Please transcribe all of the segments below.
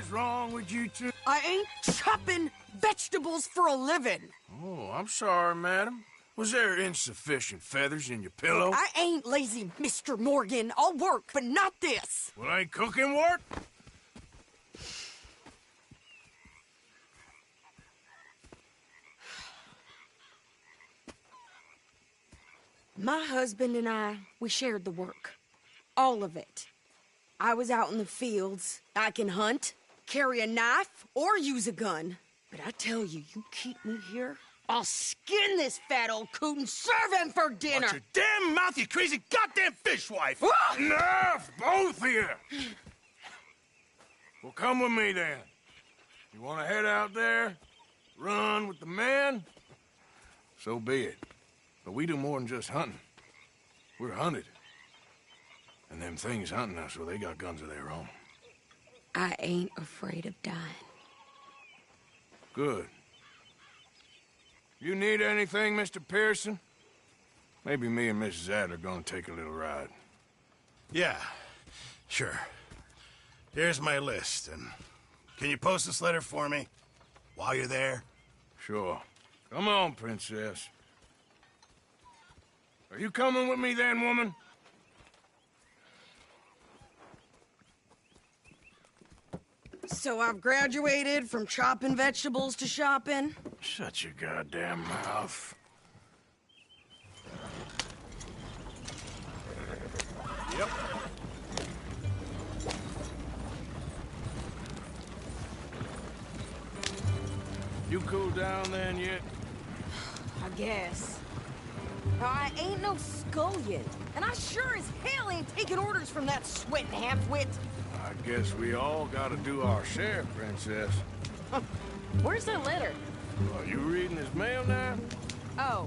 hell's wrong with you two? I ain't chopping vegetables for a living. Oh, I'm sorry, madam. Was there insufficient feathers in your pillow? I ain't lazy, Mr. Morgan. I'll work, but not this. Well, ain't cooking work? My husband and I, we shared the work. All of it. I was out in the fields. I can hunt, carry a knife, or use a gun. But I tell you, you keep me here, I'll skin this fat old coot and serve him for dinner. Watch your damn mouth, you crazy goddamn fishwife! Ah! Enough, both of you! Well, come with me then. You want to head out there, run with the men? So be it. But we do more than just hunting. We're hunted. And them things hunting us, well, they got guns of their own. I ain't afraid of dying. Good. You need anything, Mr. Pearson? Maybe me and Mrs. Adler gonna take a little ride. Yeah, sure. Here's my list, and can you post this letter for me while you're there? Sure. Come on, Princess. Are you coming with me then, woman? So I've graduated from chopping vegetables to shopping? Shut your goddamn mouth. Yep. You cool down then yet? I guess. I ain't no scullion, and I sure as hell ain't taking orders from that sweating half-wit. I guess we all gotta do our share, Princess. Where's that letter? Are you reading his mail now? Oh,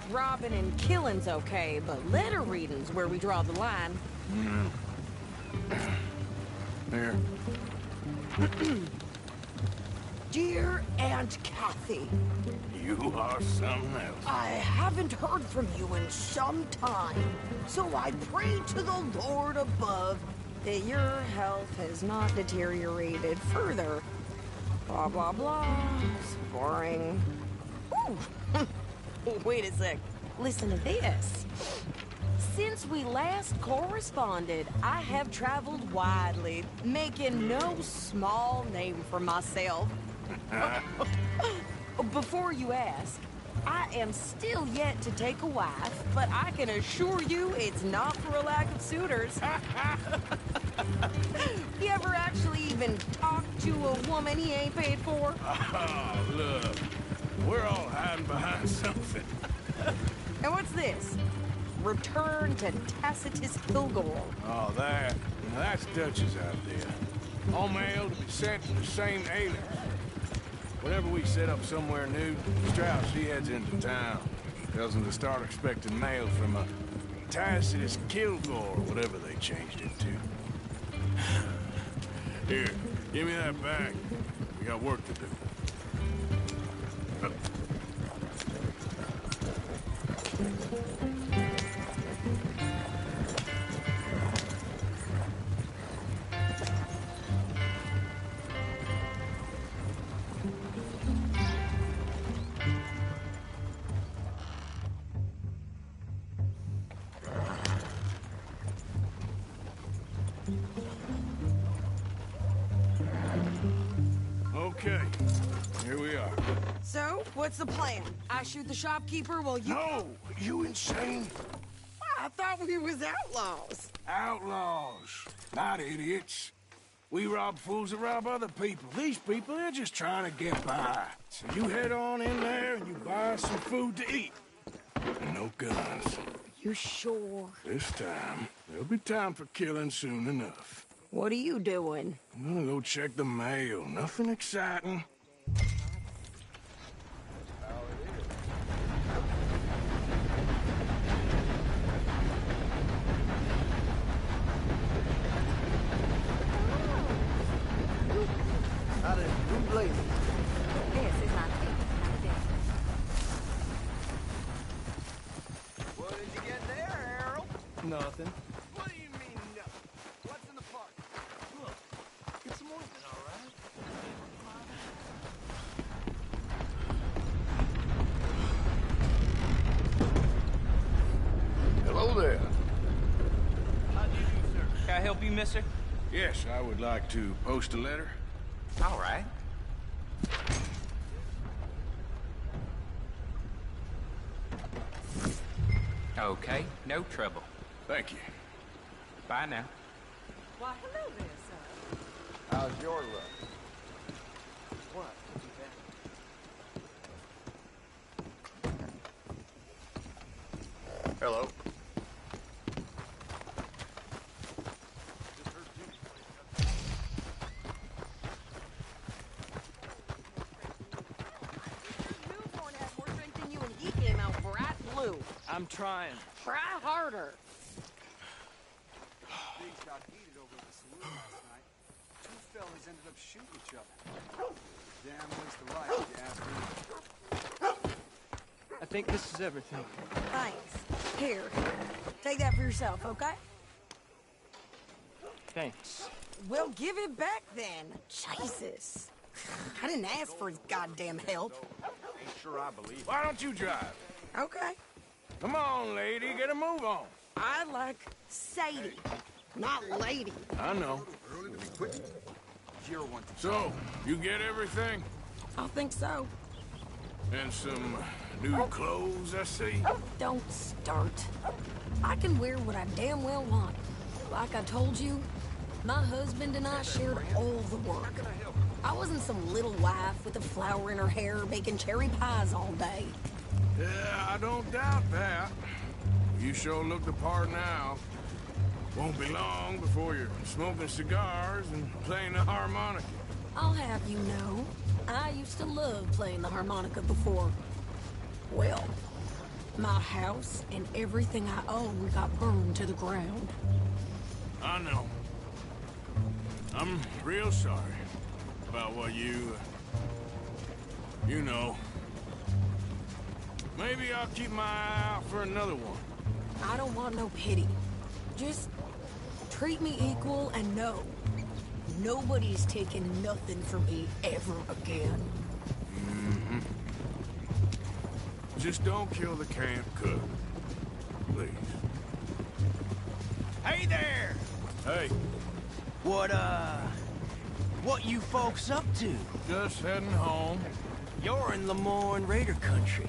robbing and killing's okay, but letter reading's where we draw the line. Here. Dear Aunt Kathy, You are something else. I haven't heard from you in some time, so I pray to the Lord above that your health has not deteriorated further. Blah, blah, blah. It's boring. Ooh! Wait a sec. Listen to this. Since we last corresponded, I have traveled widely, making no small name for myself. Before you ask, I am still yet to take a wife, but I can assure you it's not for a lack of suitors. You ever actually even talked to a woman he ain't paid for? Oh, look. We're all hiding behind something. And what's this? Return to Tacitus Kilgore. Oh, that. Now that's Dutch's idea. All mail to be sent to the same alias. Whenever we set up somewhere new, Strauss, he heads into town. Tells them to start expecting mail from a Tacitus Kilgore, or whatever they changed it to. Here, give me that bag. We got work to do. Okay, here we are. So, what's the plan? I shoot the shopkeeper while you... No! You insane? I thought we was outlaws. Outlaws, not idiots. We rob fools that rob other people. These people, they're just trying to get by. So you head on in there and you buy some food to eat. And no guns. You sure? This time, there'll be time for killing soon enough. What are you doing? I'm gonna go check the mail. Nothing exciting. This is not What did you get there, Harold? Nothing. What do you mean, no? What's in the park? Look, it's some ointment, all right? mister? Yes, I would like to post a letter. All right. Okay, no trouble. Thank you. Bye now. Why, hello there, sir. How's your luck? What? Hello. Newborn had more strength than you and he came out bright blue. I'm trying. Try harder. Things got heated over the saloon last night. Two fellas ended up shooting each other. Damn waste of life, if you ask me. I think this is everything. Thanks. Here, take that for yourself, okay? Thanks. Well, give it back then. Jesus. I didn't ask for his goddamn help. Ain't sure I believe it. Why don't you drive? Okay. Come on, lady, get a move on. I like Sadie, not lady. I know. You're one to So, you get everything? I think so. And some new clothes, I see? Don't start. I can wear what I damn well want. Like I told you, my husband and I shared all the work. I wasn't some little wife with a flower in her hair baking cherry pies all day. Yeah, I don't doubt that. You sure look the part now. Won't be long before you're smoking cigars and playing the harmonica. I'll have you know, I used to love playing the harmonica before. Well, my house and everything I own got burned to the ground. I know. I'm real sorry about what you know. Maybe I'll keep my eye out for another one. I don't want no pity. Just treat me equal and know nobody's taking nothing from me ever again. Just don't kill the camp cook. Please. Hey there! Hey, What you folks up to? just heading home. You're in Lemoyne Raider country.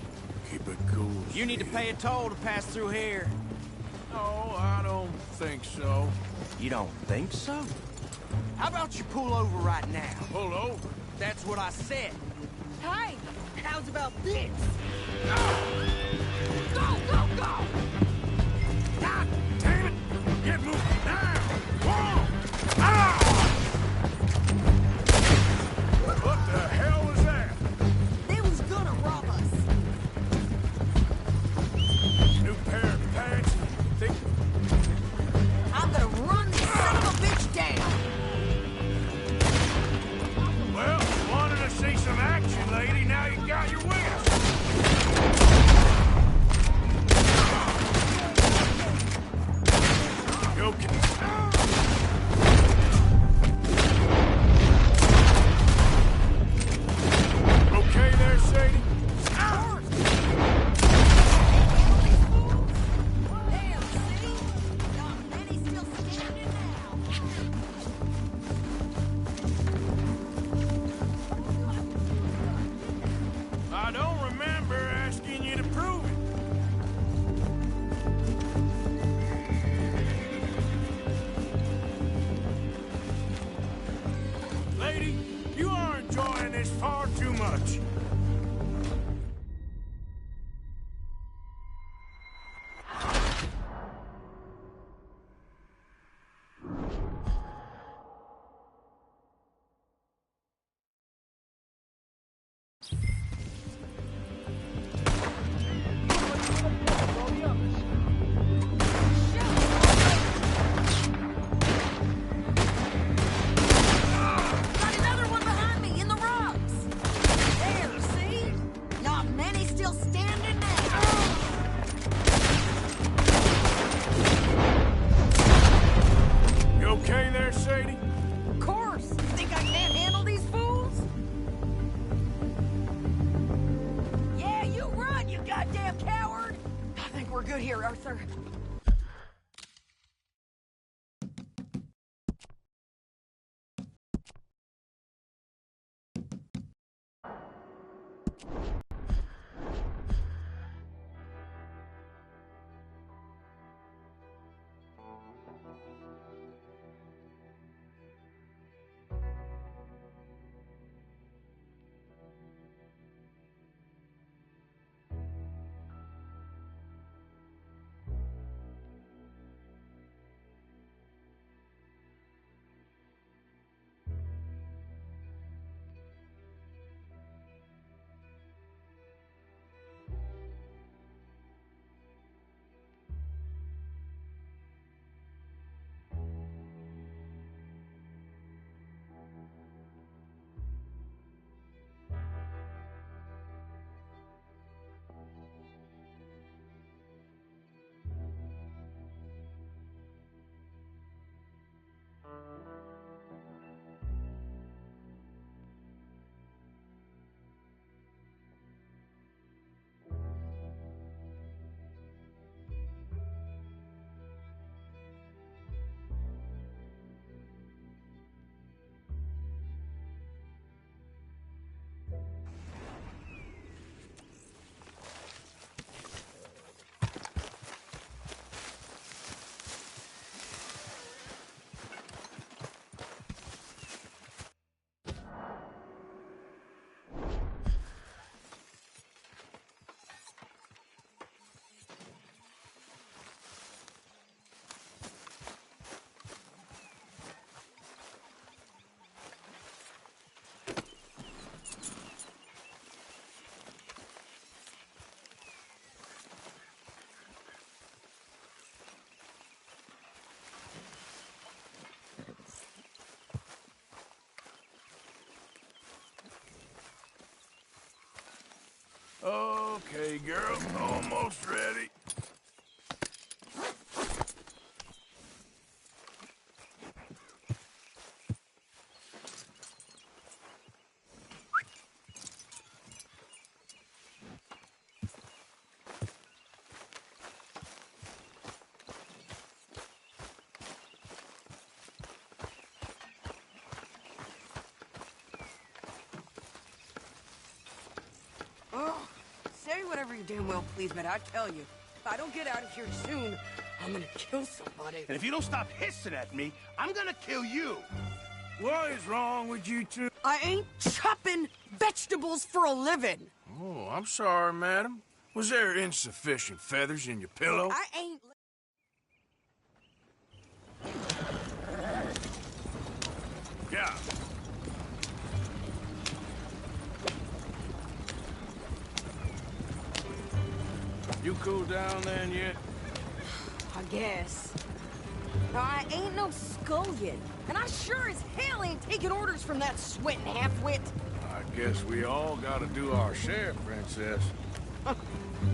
Keep it cool. You need to pay a toll to pass through here. No, I don't think so. You don't think so? How about you pull over right now? Pull over. That's what I said. Hey, how's about this? Go, go, go! God damn it! Get moving now! Whoa! Ah! What the hell was that? They was gonna rob us. New pair of pants? Think I'm gonna run this son of a bitch down. well, wanted to see some action, lady. Now you got your wish. You okay? Okay there, Sadie? Damn, see? Not many still standing now. I don't remember asking you to prove it. Lady, you are enjoying this far too much. Got another one behind me in the rocks. There, see? Not many still standing now. You okay there, Sadie? Of course. You think I can't handle these fools? Yeah, you run, you goddamn coward. I think we're good here, Arthur. Okay, girl. Almost ready. Oh, say whatever you damn well please, but I tell you, if I don't get out of here soon, I'm gonna kill somebody. And if you don't stop hissing at me, I'm gonna kill you. What is wrong with you two? I ain't chopping vegetables for a living. Oh, I'm sorry, madam. Was there insufficient feathers in your pillow? I ain't... Yeah. You cooled down then yet? I guess. I ain't no scullion, and I sure as hell ain't taking orders from that sweating half-wit. I guess we all gotta do our share, princess.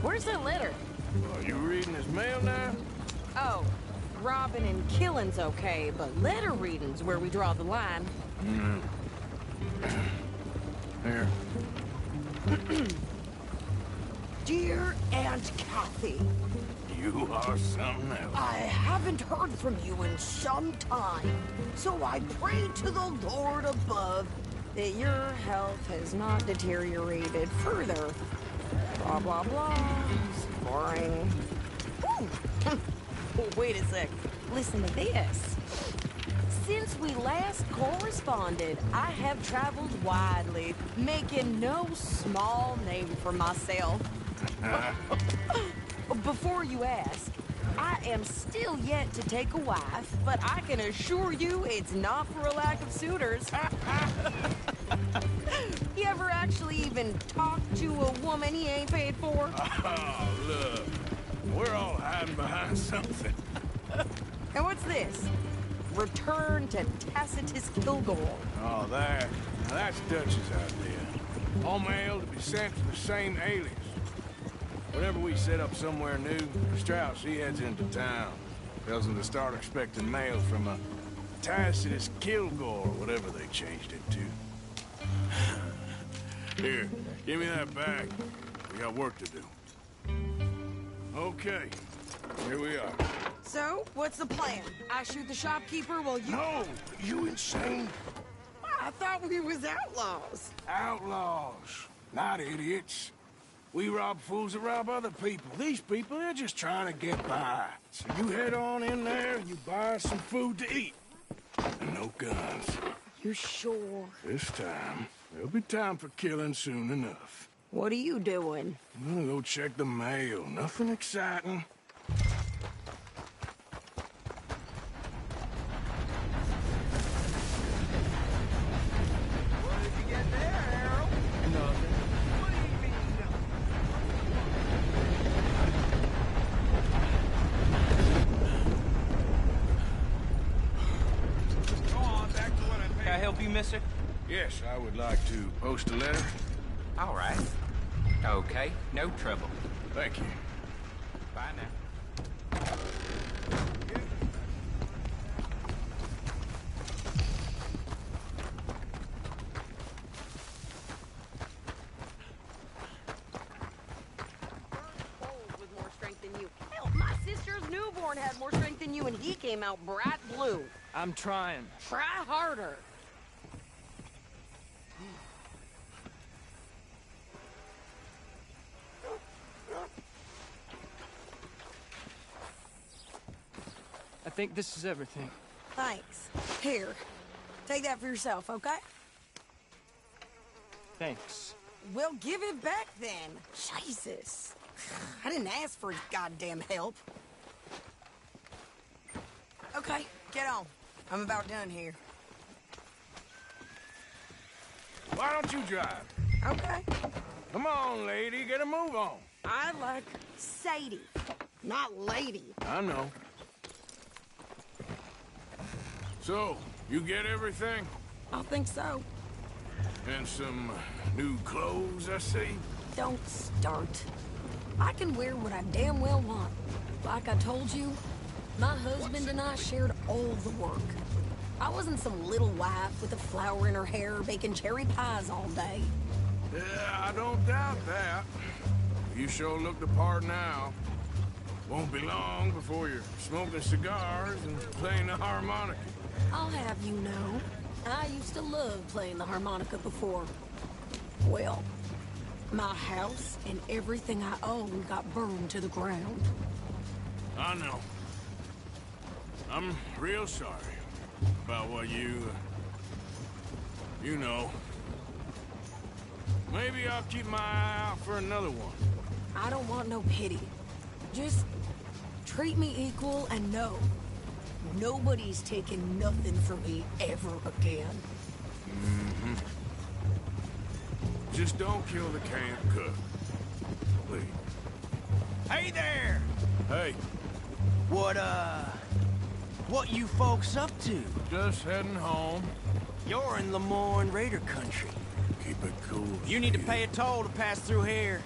Where's that letter? Are you reading his mail now? Oh, robbing and killing's okay, but letter reading's where we draw the line. Here. Dear Aunt Kathy, You are something else. I haven't heard from you in some time, so I pray to the Lord above that your health has not deteriorated further. Blah, blah, blah. It's boring. Ooh. Wait a sec. Listen to this. Since we last corresponded, I have traveled widely, making no small name for myself. Before you ask, I am still yet to take a wife, but I can assure you it's not for a lack of suitors. You ever actually even talk to a woman he ain't paid for? Oh, look. We're all hiding behind something. And what's this? Return to Tacitus Kilgore. Oh, that. Now that's Dutch's idea. All mail to be sent to the same alias. Whenever we set up somewhere new, Strauss, he heads into town. Tells them to start expecting mail from a Tacitus Kilgore, whatever they changed it to. Here, give me that bag. We got work to do. Okay, here we are. So, what's the plan? I shoot the shopkeeper while you... No, you insane? I thought we was outlaws. Outlaws, not idiots. We rob fools that rob other people. These people, they're just trying to get by. So you head on in there and you buy us some food to eat. And no guns. You sure? This time, there'll be time for killing soon enough. What are you doing? I'm gonna go check the mail. Nothing exciting. What did you get there, Harold? Nothing. What do you mean, no? Go on, back to what I paid. Can I help you, mister? Yes, I would like to post a letter. All right. Okay, no trouble. Thank you. Bye now. With more strength than you. Hell, my sister's newborn had more strength than you, and he came out bright blue. I'm trying. Try harder. I think this is everything. Thanks. Here, take that for yourself, okay? Thanks. Well, give it back then. Jesus. I didn't ask for his goddamn help. Okay, get on. I'm about done here. Why don't you drive? Okay. Come on, lady, get a move on. I like Sadie, not lady. I know. So, you get everything? I think so. And some new clothes, I see? Don't start. I can wear what I damn well want. Like I told you, my husband and I shared all the work. I wasn't some little wife with a flower in her hair baking cherry pies all day. Yeah, I don't doubt that. You sure look the part now. Won't be long before you're smoking cigars and playing the harmonica. I'll have you know, I used to love playing the harmonica before. Well, my house and everything I owned got burned to the ground. I know. I'm real sorry about what you know. Maybe I'll keep my eye out for another one. I don't want no pity. Just treat me equal and know nobody's taking nothing from me ever again. Mm-hmm. Just don't kill the camp cook. Please. Hey there! Hey, What you folks up to? just heading home. You're in Lemoyne Raider country. Keep it cool. You need to Steve. pay a toll to pass through here.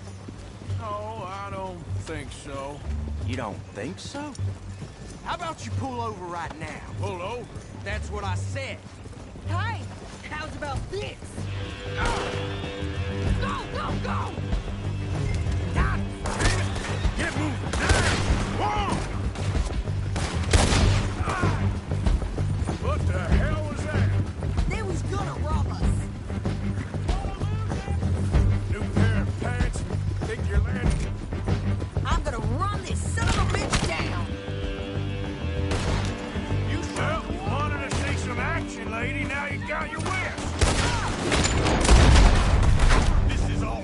No, I don't think so. You don't think so? How about you pull over right now? Pull over. That's what I said. Hey, how's about this? Go, go, go! God damn it! Get moving! Whoa! What the hell was that? They was gonna rob us. New pair of pants? Think you're landing? I'm gonna run this son of a bitch down. Well, you wanted to see some action, lady. Now you got your wish. This is all.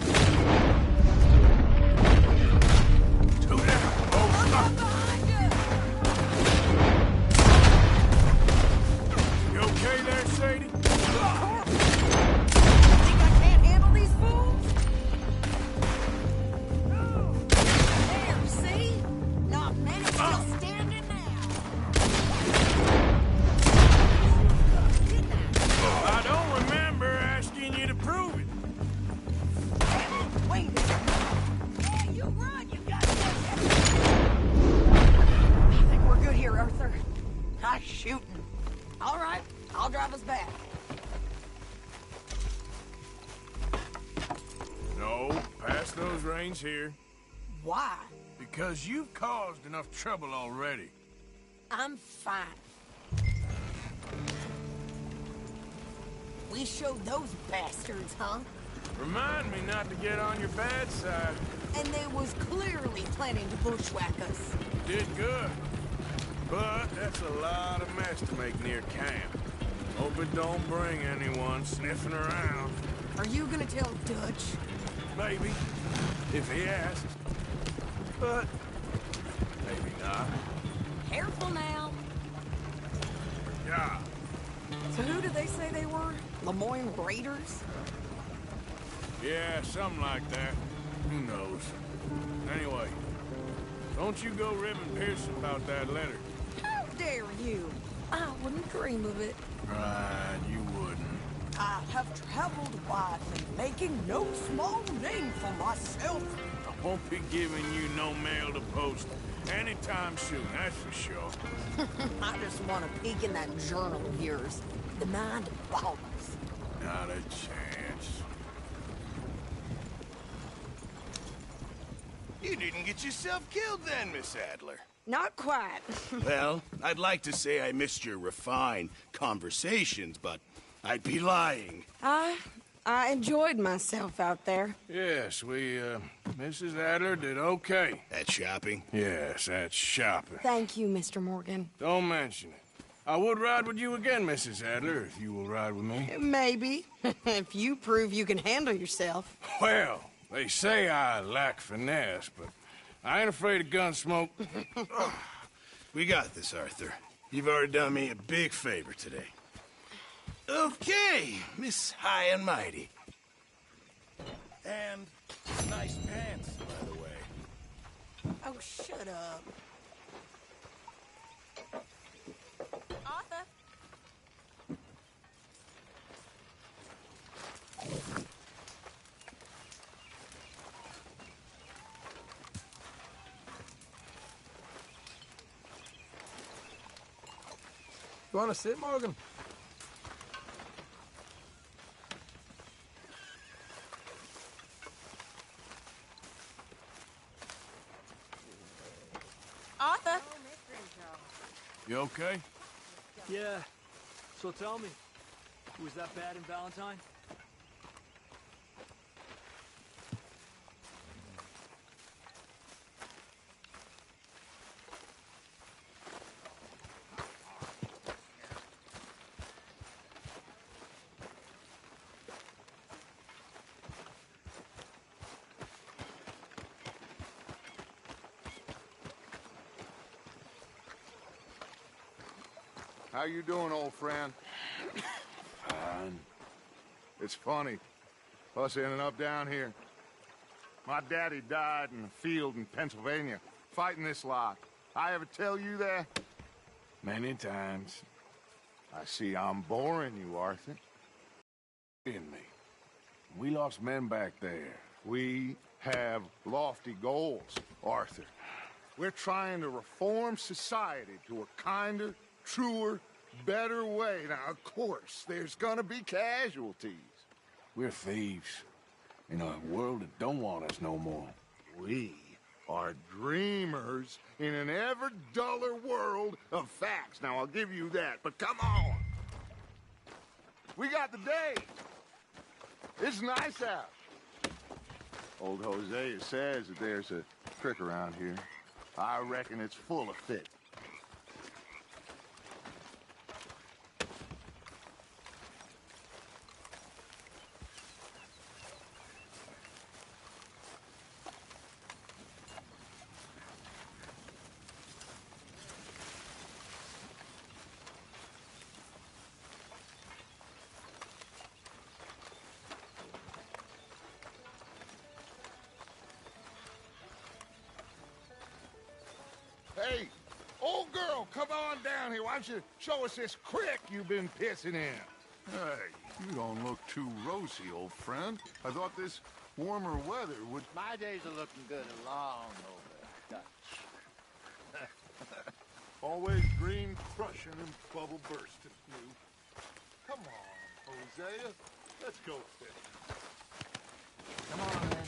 Two down. Oh, stop. Behind you. You okay there, Sadie? Think I can't handle these fools? There, see? Not many still standing now. I don't remember asking you to prove it. Wait a minute. Yeah, you run, you goddamn. I think we're good here, Arthur. Nice shooting. All right, I'll drive us back. No, pass those reins here. Why? Because you've caused enough trouble already. I'm fine. We showed those bastards, huh? Remind me not to get on your bad side. And they was clearly planning to bushwhack us. Did good. But that's a lot of mess to make near camp. Hope it don't bring anyone sniffing around. Are you gonna tell Dutch? Maybe, if he asks. But maybe not. Careful now. Yeah. So who did they say they were? Lemoyne Raiders? Yeah, something like that. Who knows? Anyway, don't you go ribbing Pearson about that letter. How dare you? I wouldn't dream of it. Right, you wouldn't. I have traveled widely, making no small name for myself. I won't be giving you no mail to post anytime soon, that's for sure. I just want to peek in that journal of yours. The Mind of Balls. Not a chance. You didn't get yourself killed then, Miss Adler. Not quite. Well, I'd like to say I missed your refined conversations, but I'd be lying. I enjoyed myself out there. Yes, Mrs. Adler did okay. At shopping? Yes, that's shopping. Thank you, Mr. Morgan. Don't mention it. I would ride with you again, Mrs. Adler, if you will ride with me. Maybe. If you prove you can handle yourself. Well, they say I lack finesse, but I ain't afraid of gun smoke. We got this, Arthur. You've already done me a big favor today. Okay, Miss High and Mighty. And nice pants, by the way. Oh, shut up. Arthur? You want to sit, Morgan? Arthur? You okay? Yeah. So tell me, was that bad in Valentine? How you doing, old friend? Fine. It's funny, us ending up down here. My daddy died in the field in Pennsylvania, fighting this lot. I ever tell you that? Many times. I see I'm boring you, Arthur. In me. We lost men back there. We have lofty goals, Arthur. We're trying to reform society to a kinder, truer, better way. Now, of course, there's gonna be casualties. We're thieves. In a world that don't want us no more. We are dreamers in an ever duller world of facts. Now, I'll give you that, but come on. We got the day. It's nice out. Old Hosea says that there's a trick around here. I reckon it's full of fit. Hey, old girl, come on down here. Why don't you show us this creek you've been pissing in? Hey, you don't look too rosy, old friend. I thought this warmer weather would... My days are looking good and long over, Dutch. Always green crushing and bubble bursting, you. Come on, Hosea. Let's go fishing. Come on, then.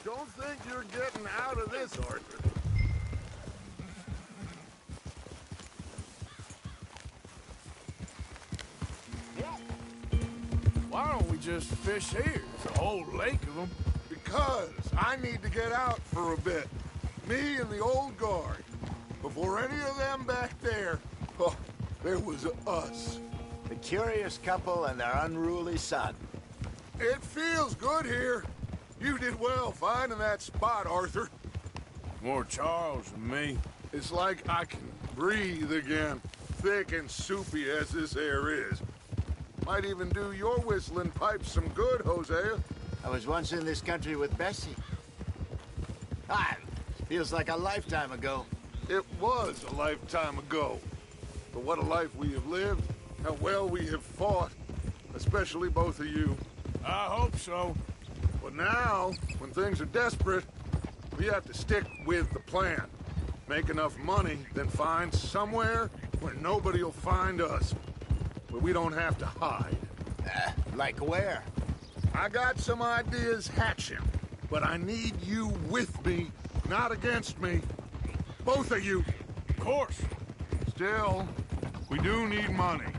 Don't think you're getting out of this, Arthur. Why don't we just fish here? There's a whole lake of them. Because I need to get out for a bit. Me and the old guard. Before any of them back there, oh, there was us. The curious couple and their unruly son. It feels good here. You did well finding that spot, Arthur. More Charles than me. It's like I can breathe again, thick and soupy as this air is. Might even do your whistling pipes some good, Hosea. I was once in this country with Bessie. Ah, feels like a lifetime ago. It was a lifetime ago. But what a life we have lived, how well we have fought, especially both of you. I hope so. But now, when things are desperate, we have to stick with the plan. Make enough money, then find somewhere where nobody will find us. Where we don't have to hide. Like where? I got some ideas hatching, but I need you with me, not against me. Both of you. Of course. Still, we do need money.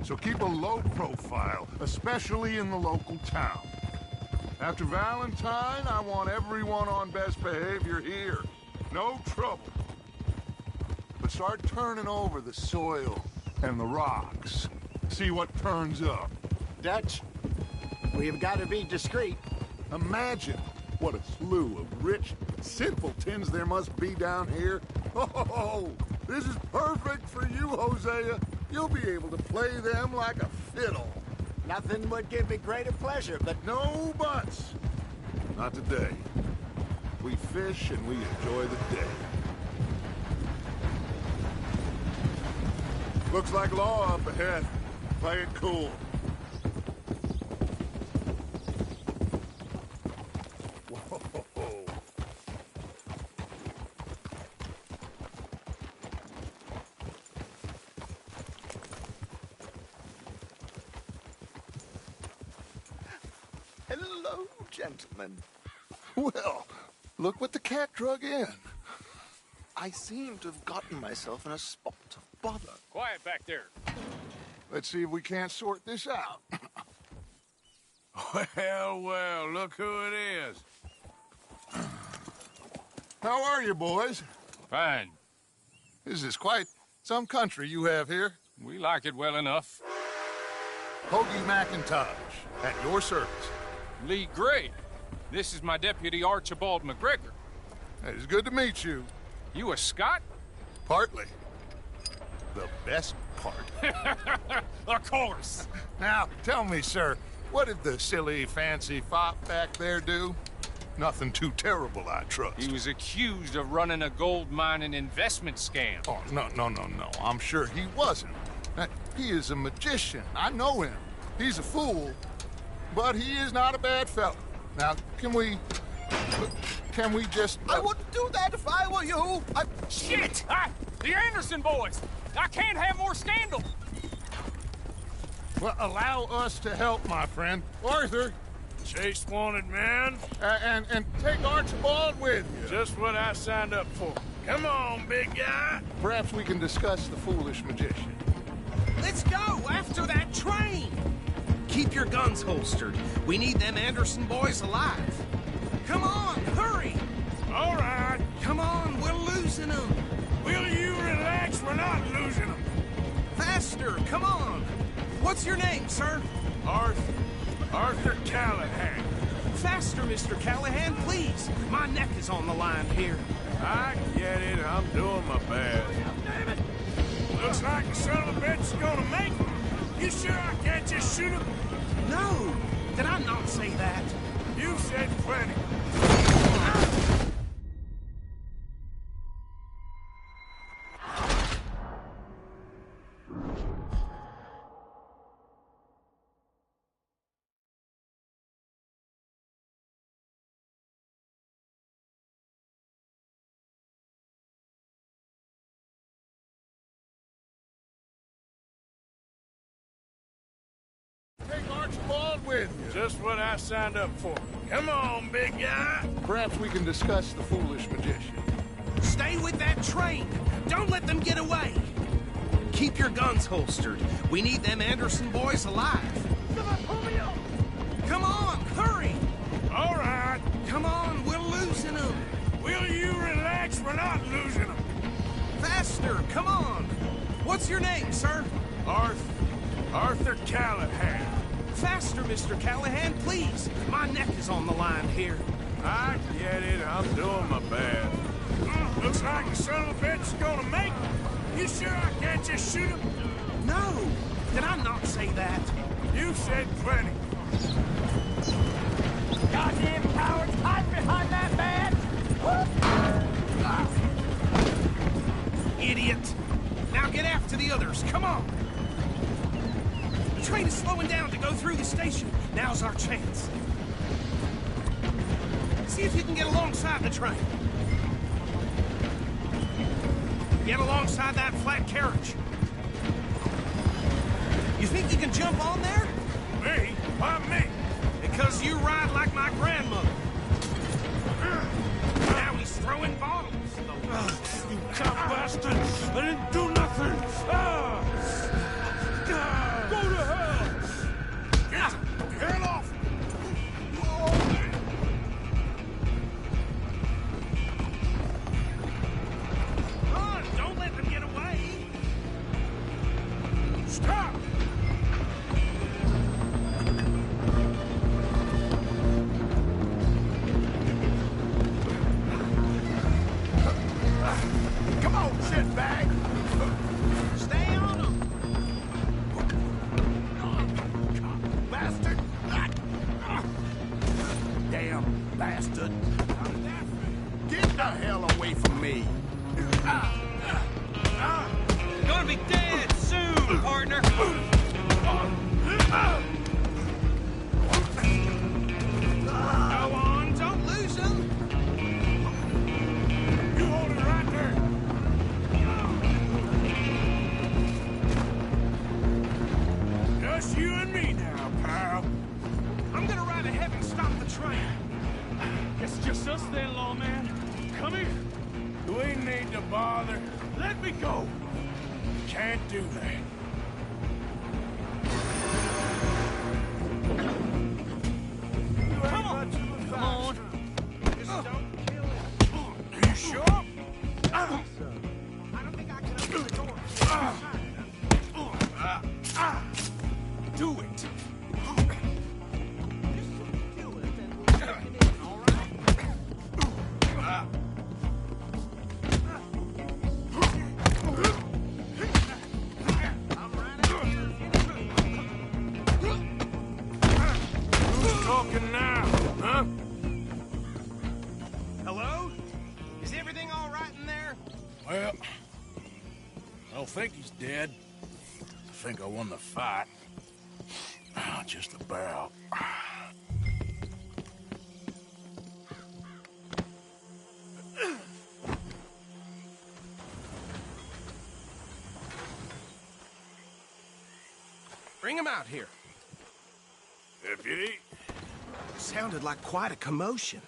So keep a low profile, especially in the local town. After Valentine, I want everyone on best behavior here. No trouble. But start turning over the soil and the rocks. See what turns up. Dutch, we've got to be discreet. Imagine what a slew of rich simpletons there must be down here. Oh, this is perfect for you, Hosea. You'll be able to play them like a fiddle. Nothing would give me greater pleasure, but No buts. Not today. We fish and we enjoy the day. Looks like law up ahead. Play it cool. Hello, gentlemen. Well, look what the cat drug in. I seem to have gotten myself in a spot of bother. Quiet back there. Let's see if we can't sort this out. Well, look who it is. How are you, boys? Fine. This is quite some country you have here. We like it well enough. Hoagie McIntosh, at your service. Lee Gray. This is my deputy, Archibald McGregor. It's good to meet you. You a Scot? Partly. The best part. Of course. Now, tell me, sir, what did the silly, fancy fop back there do? Nothing too terrible, I trust. He was accused of running a gold mining investment scam. Oh, no. I'm sure he wasn't. He is a magician. I know him. He's a fool, but he is not a bad fellow. Now, can we just... I wouldn't do that if I were you. Shit! The Anderson boys! I can't have more scandal! Well, allow us to help, my friend. Arthur, Chase wanted man. and take Archibald with you. Just what I signed up for. Come on, big guy. Perhaps we can discuss the foolish magician. Let's go after that train! Keep your guns holstered. We need them Anderson boys alive. Come on, hurry! All right. Come on, we're losing them. Will you relax? We're not losing them. Faster, come on. What's your name, sir? Arthur Callahan. Faster, Mr. Callahan, please. My neck is on the line here. I get it. I'm doing my best. Damn it. Looks like the son of a bitch is gonna make it. You sure I can't just shoot him? No, did I not say that? You said plenty. Take Archibald with you. Just what I signed up for. Come on, big guy. Perhaps we can discuss the foolish magician. Stay with that train. Don't let them get away. Keep your guns holstered. We need them Anderson boys alive. Come on, hurry! All right. Come on, we're losing them. Will you relax? We're not losing them. Faster, come on. What's your name, sir? Arthur Callahan. Faster, Mr. Callahan, please. My neck is on the line here. I get it. I'm doing my best. Looks like the son of a bitch is gonna make it. You sure I can't just shoot him? No, did I not say that? You said plenty. Goddamn cowards, hide behind that man! Idiot. Now get after the others, come on. The train is slowing down to go through the station. Now's our chance. See if you can get alongside the train. Get alongside that flat carriage. You think you can jump on there? Me? Why me? Because you ride like my grandmother. Now he's throwing bottles. You cop bastard! I didn't do nothing! Go to hell! Get the hell off! Run! Don't let them get away! Stop! Come on, shitbag. Stay on them! Bastard. Damn bastard. Get the hell away from me. Gonna be dead soon, partner! Go on, don't lose them! You hold it right there! bother. Let me go. Can't do that. Come on. Come on. Just don't kill him. Are you sure? I don't think I can open the door. Do it. Kill him and we'll take him in, all right? I'm right out here. Who's talking now, huh? Hello? Is everything all right in there? Well, I don't think he's dead. I think I won the fight. Just about. Bring him out here. Deputy, Sounded like quite a commotion.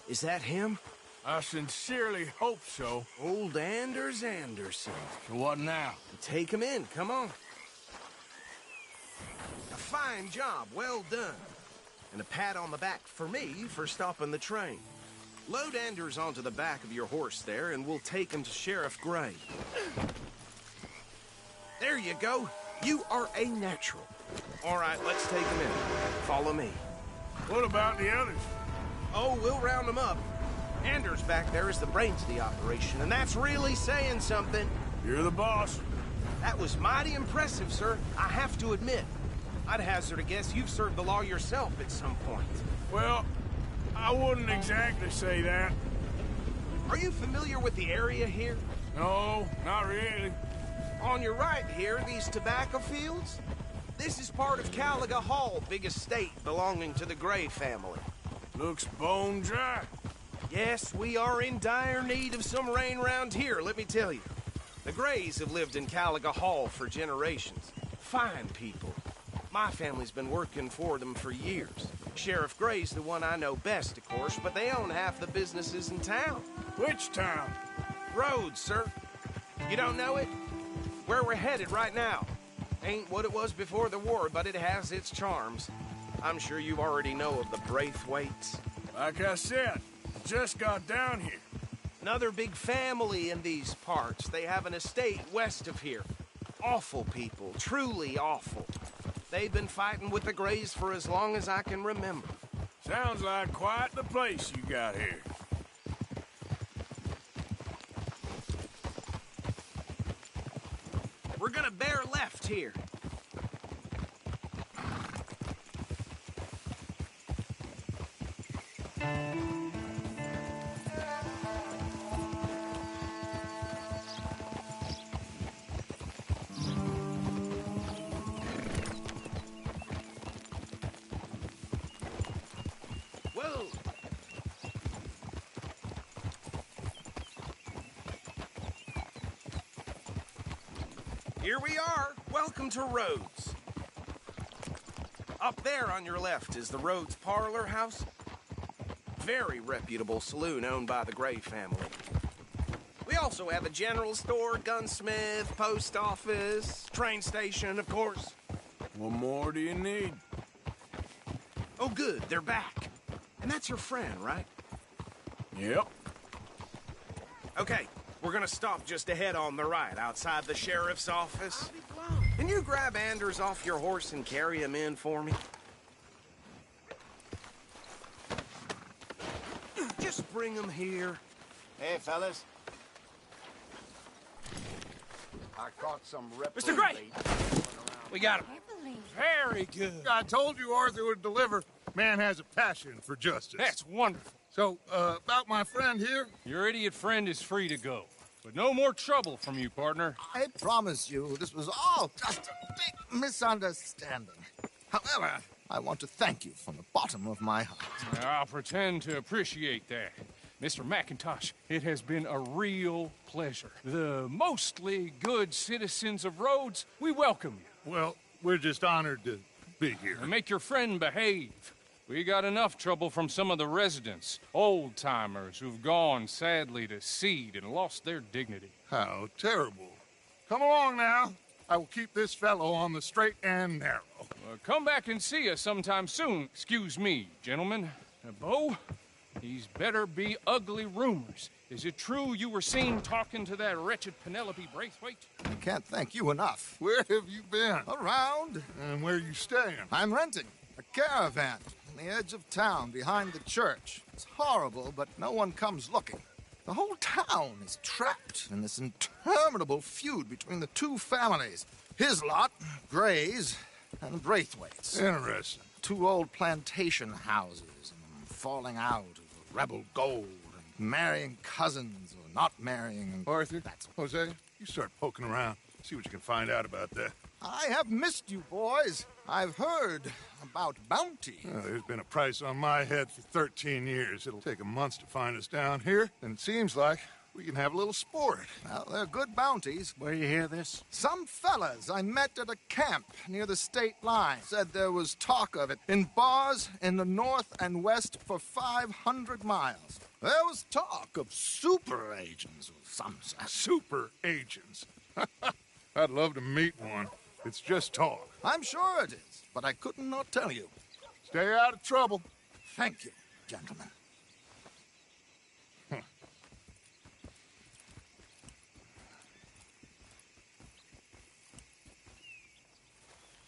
Is that him? I sincerely hope so. Old Anders Anderson. So what now? Take him in, come on. A fine job, well done. And a pat on the back for me for stopping the train. Load Anders onto the back of your horse there, and we'll take him to Sheriff Gray. There you go. You are a natural. All right, let's take him in. Follow me. What about the others? Oh, we'll round them up. Anders back there is the brains of the operation, and that's really saying something. You're the boss. That was mighty impressive, sir. I have to admit. I'd hazard a guess you've served the law yourself at some point. Well, I wouldn't exactly say that. Are you familiar with the area here? No, not really. On your right here, these tobacco fields? This is part of Caliga Hall, big estate belonging to the Gray family. Looks bone dry. Yes, we are in dire need of some rain round here, let me tell you. The Grays have lived in Caliga Hall for generations. Fine people. My family's been working for them for years. Sheriff Gray's the one I know best, of course, but they own half the businesses in town. Which town? Rhodes, sir. You don't know it? Where we're headed right now. Ain't what it was before the war, but it has its charms. I'm sure you already know of the Braithwaites. Like I said, just got down here. Another big family in these parts. They have an estate west of here. Awful people, truly awful. They've been fighting with the Grays for as long as I can remember. Sounds like quite the place you got here. We're gonna bear left here. Whoa! Here we are. Welcome to Rhodes. Up there on your left is the Rhodes Parlor House. Very reputable saloon owned by the Gray family. We also have a general store, gunsmith, post office, train station, of course. What more do you need? Oh, good. They're back. And that's your friend, right? Yep. Okay. We're gonna stop just ahead on the right, outside the sheriff's office. Can you grab Anders off your horse and carry him in for me? Just bring him here. Hey, fellas. I caught some Mr. Gray! We got him. Very good. I told you Arthur would deliver. Man has a passion for justice. That's wonderful. So, about my friend here? Your idiot friend is free to go. But no more trouble from you, partner. I promise you, this was all just a big misunderstanding. However, I want to thank you from the bottom of my heart. I'll pretend to appreciate that. Mr. McIntosh, it has been a real pleasure. The mostly good citizens of Rhodes, we welcome you. Well, we're just honored to be here. And make your friend behave. We got enough trouble from some of the residents, old-timers who've gone, sadly, to seed and lost their dignity. How terrible. Come along now. I will keep this fellow on the straight and narrow. Come back and see us sometime soon. Excuse me, gentlemen. Bo, these better be ugly rumors. Is it true you were seen talking to that wretched Penelope Braithwaite? I can't thank you enough. Where have you been? Around. And where are you staying? I'm renting a caravan on the edge of town behind the church. It's horrible, but no one comes looking. The whole town is trapped in this interminable feud between the two families. His lot, Gray's, and Braithwaite's. Interesting. Two old plantation houses, and falling out of rebel gold, and marrying cousins or not marrying. And Arthur, Hosea, you start poking around. See what you can find out about that. I have missed you, boys. I've heard about bounty. There's been a price on my head for 13 years. It'll take 'em months to find us down here, and it seems like we can have a little sport. Well, they're good bounties. Where you hear this? Some fellas I met at a camp near the state line said there was talk of it in bars in the north and west for 500 miles. There was talk of super agents of some sort. Super agents. I'd love to meet one. It's just talk. I'm sure it is, but I couldn't not tell you. Stay out of trouble. Thank you, gentlemen.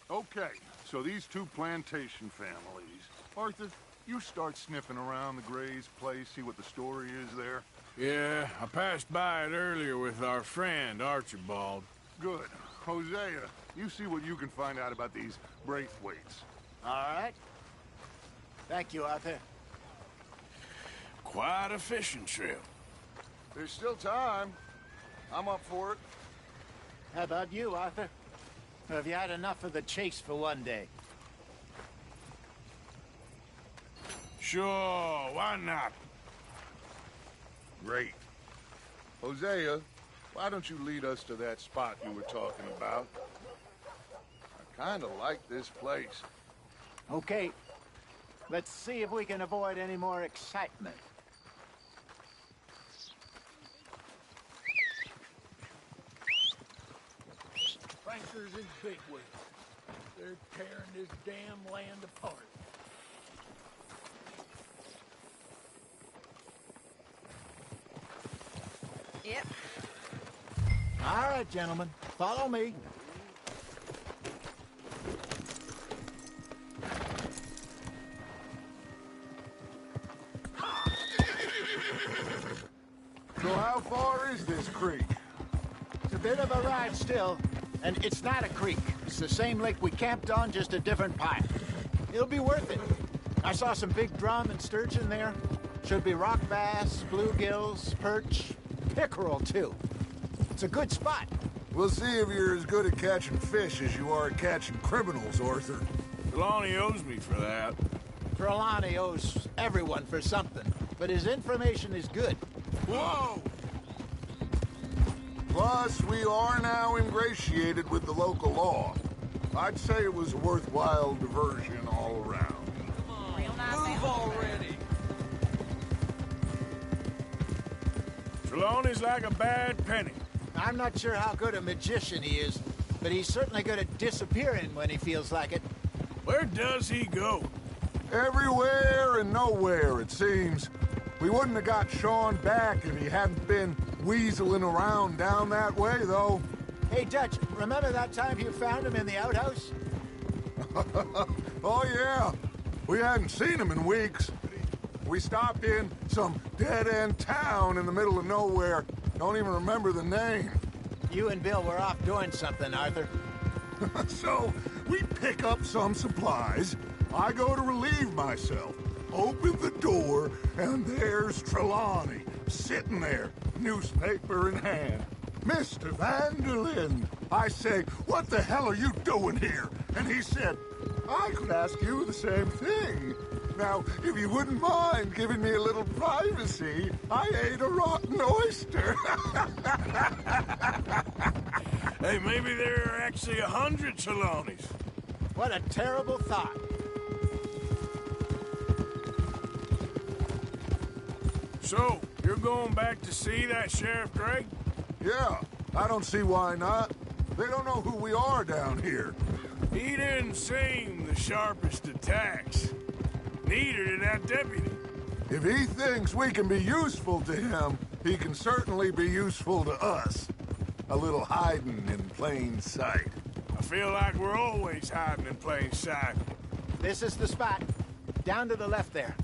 Okay, so these two plantation families. Arthur, you start sniffing around the Gray's place, see what the story is there. Yeah, I passed by it earlier with our friend, Archibald. Good. Hosea, you see what you can find out about these Braithwaites. All right. Thank you, Arthur. Quite a fishing trip. There's still time. I'm up for it. How about you, Arthur? Or have you had enough of the chase for one day? Sure, why not? Great. Hosea, why don't you lead us to that spot you were talking about? I kind of like this place. Okay. Let's see if we can avoid any more excitement. Frankers and bigwigs. They're tearing this damn land apart. Yep. All right, gentlemen. Follow me. So how far is this creek? It's a bit of a ride still, and it's not a creek. It's the same lake we camped on, just a different pipe. It'll be worth it. I saw some big drum and sturgeon there. Should be rock bass, bluegills, perch, pickerel, too. It's a good spot. We'll see if you're as good at catching fish as you are at catching criminals, Arthur. Trelawney owes me for that. Trelawney owes everyone for something, but his information is good. Whoa! Plus, we are now ingratiated with the local law. I'd say it was a worthwhile diversion all around. Move already! Trelawney's like a bad penny. I'm not sure how good a magician he is, but he's certainly good at disappearing when he feels like it. Where does he go? Everywhere and nowhere, it seems. We wouldn't have got Sean back if he hadn't been weaseling around down that way, though. Hey, Dutch, remember that time you found him in the outhouse? Oh, yeah. We hadn't seen him in weeks. We stopped in some dead-end town in the middle of nowhere. Don't even remember the name. You and Bill were off doing something, Arthur. So, we pick up some supplies. I go to relieve myself. Open the door, and there's Trelawney, sitting there, newspaper in hand. Mr. Vanderlyn. I say, what the hell are you doing here? And he said, I could ask you the same thing. Now, if you wouldn't mind giving me a little privacy, I ate a rotten oyster. Hey, maybe there are actually 100 Trelawneys. What a terrible thought. So, you're going back to see that Sheriff Drake? Yeah, I don't see why not. They don't know who we are down here. He didn't seem the sharpest of tacks. Neither did that deputy. If he thinks we can be useful to him, he can certainly be useful to us. A little hiding in plain sight. I feel like we're always hiding in plain sight. This is the spot. Down to the left there.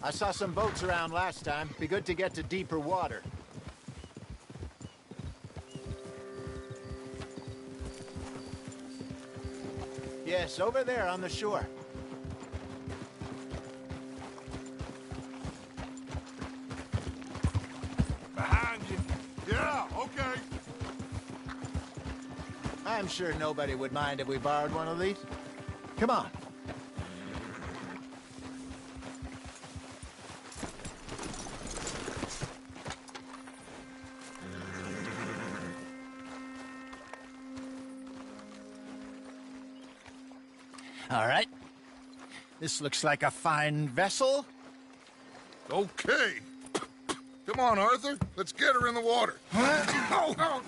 I saw some boats around last time. Be good to get to deeper water. Yes, over there on the shore. Behind you. Yeah, okay. I'm sure nobody would mind if we borrowed one of these. Come on. All right. This looks like a fine vessel. Okay. Come on, Arthur. Let's get her in the water. Oh.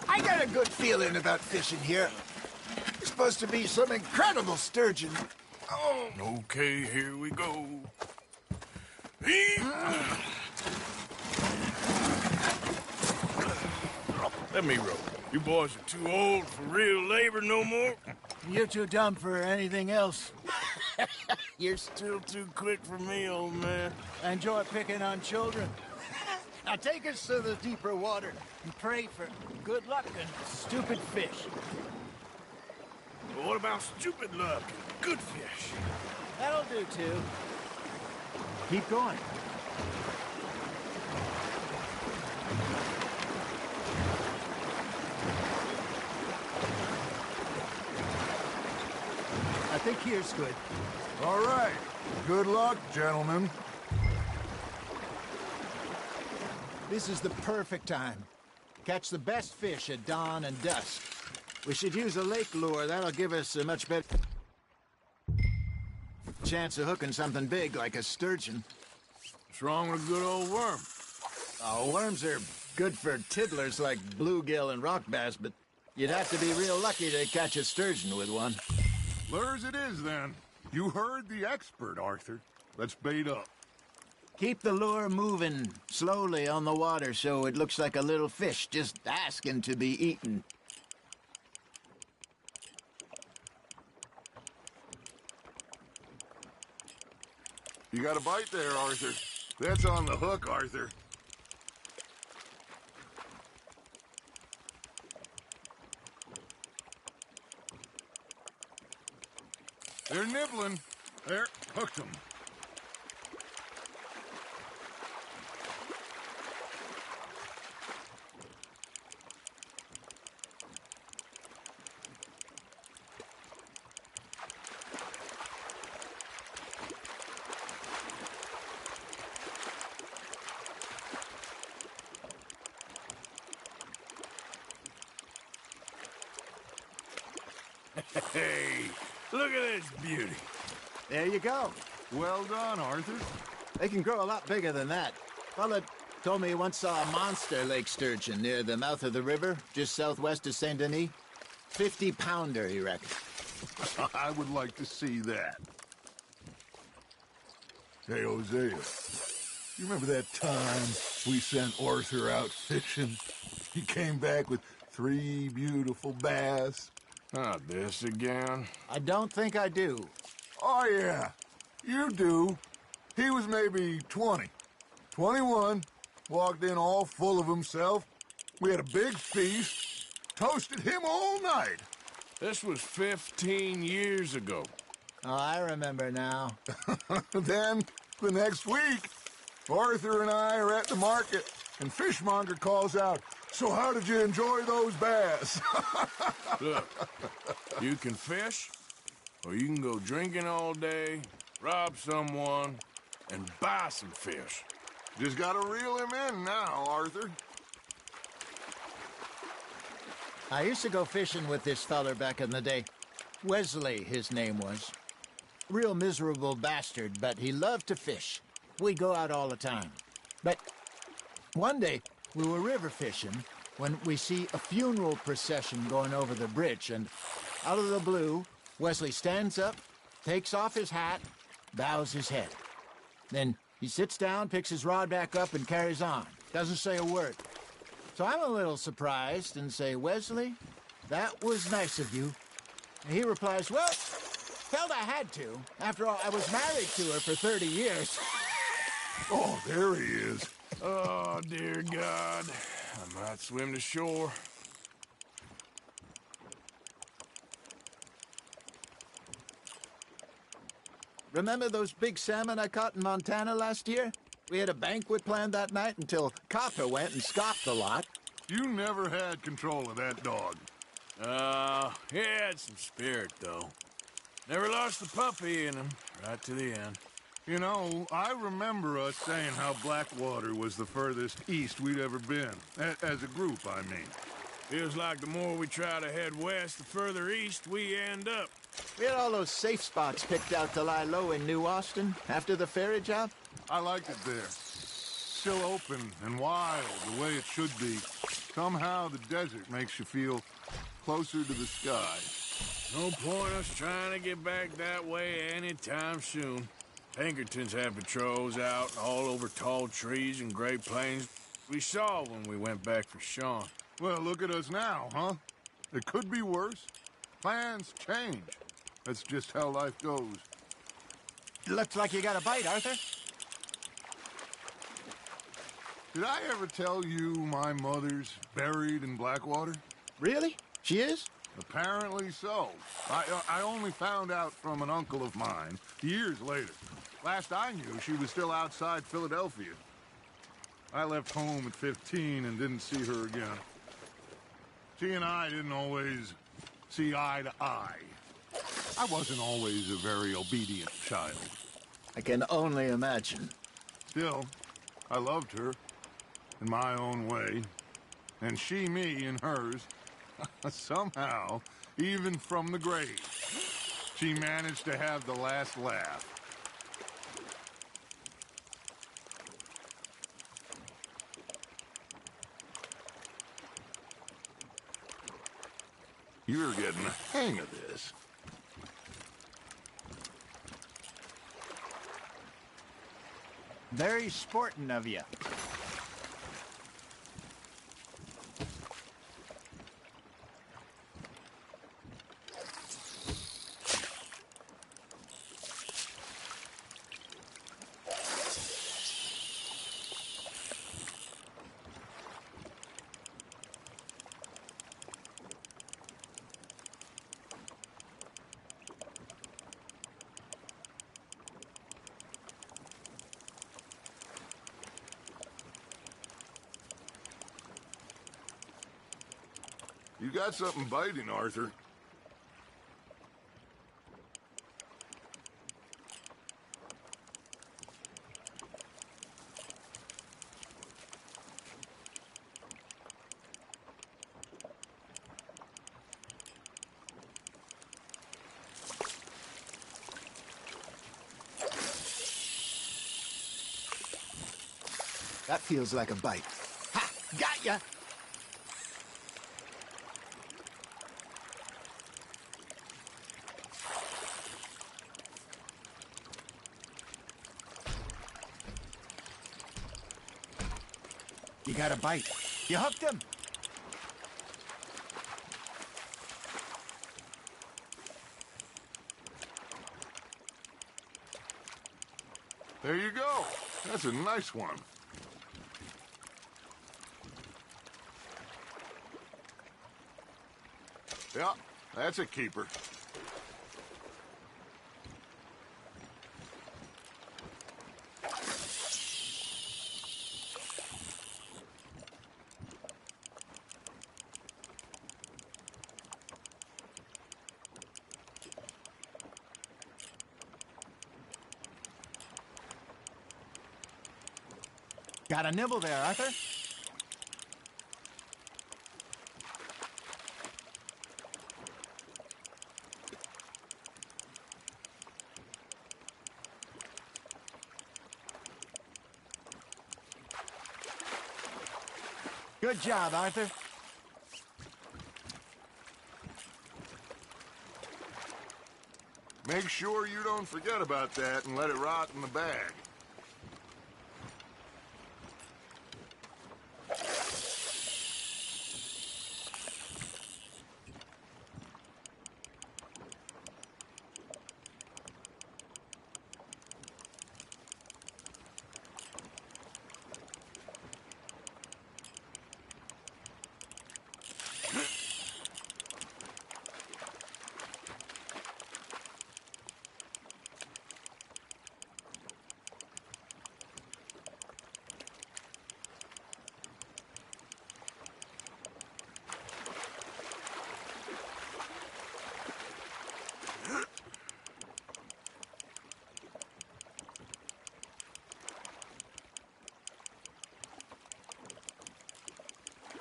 I got a good feeling about fishing here. It's supposed to be some incredible sturgeon. Oh. Okay, here we go. Let me row. You boys are too old for real labor no more. You're too dumb for anything else. You're still too quick for me, old man. I enjoy picking on children. Now take us to the deeper water and pray for good luck and stupid fish. But what about stupid luck and good fish? That'll do, too. Keep going. I think here's good. All right. Good luck, gentlemen. This is the perfect time. Catch the best fish at dawn and dusk. We should use a lake lure. That'll give us a much better chance of hooking something big like a sturgeon. What's wrong with a good old worm? Oh, worms are good for tiddlers like bluegill and rock bass, but you'd have to be real lucky to catch a sturgeon with one. Lures it is, then. You heard the expert, Arthur. Let's bait up. Keep the lure moving slowly on the water so it looks like a little fish just asking to be eaten. You got a bite there, Arthur. That's on the hook, Arthur. They're nibbling. There, hooked them. Hey, look at this beauty. There you go. Well done, Arthur. They can grow a lot bigger than that. Fella told me he once saw a monster lake sturgeon near the mouth of the river, just southwest of Saint Denis. 50-pounder, he reckoned. I would like to see that. Hey, Hosea, you remember that time we sent Arthur out fishing? He came back with 3 beautiful bass. Not this again. I don't think I do. Oh, yeah. You do. He was maybe 20. 21. Walked in all full of himself. We had a big feast. Toasted him all night. This was 15 years ago. Oh, I remember now. Then, the next week, Arthur and I are at the market, and Fishmonger calls out, So how did you enjoy those bass? Look, you can fish, or you can go drinking all day, rob someone, and buy some fish. Just gotta reel him in now, Arthur. I used to go fishing with this feller back in the day. Wesley, his name was. Real miserable bastard, but he loved to fish. We'd go out all the time. But one day, we were river fishing when we see a funeral procession going over the bridge, and out of the blue, Wesley stands up, takes off his hat, bows his head. Then he sits down, picks his rod back up, and carries on. Doesn't say a word. So I'm a little surprised and say, Wesley, that was nice of you. And he replies, well, felt I had to. After all, I was married to her for 30 years. Oh, there he is. Oh, dear God. I might swim to shore. Remember those big salmon I caught in Montana last year? We had a banquet planned that night until Copper went and scoffed a lot. You never had control of that dog. He had some spirit, though. Never lost the puppy in him, right to the end. You know, I remember us saying how Blackwater was the furthest east we'd ever been. As a group, I mean. Feels like the more we try to head west, the further east we end up. We had all those safe spots picked out to lie low in New Austin after the ferry job. I liked it there. Still open and wild, the way it should be. Somehow the desert makes you feel closer to the sky. No point us trying to get back that way anytime soon. Pinkertons had patrols out all over tall trees and Great Plains. We saw when we went back for Sean. Well, look at us now, huh? It could be worse. Plans change. That's just how life goes. Looks like you got a bite, Arthur. Did I ever tell you my mother's buried in Blackwater? Really? She is? Apparently so. I only found out from an uncle of mine years later. Last I knew, she was still outside Philadelphia. I left home at 15 and didn't see her again. She and I didn't always see eye to eye. I wasn't always a very obedient child. I can only imagine. Still, I loved her in my own way, and she me in hers. Somehow, even from the grave, she managed to have the last laugh. You're getting the hang of this. Very sporting of you. You got something biting, Arthur. That feels like a bite. Ha! Got ya! You got a bite. You hooked him. There you go. That's a nice one. Yeah, that's a keeper. Got a nibble there, Arthur? Good job, Arthur. Make sure you don't forget about that and let it rot in the bag.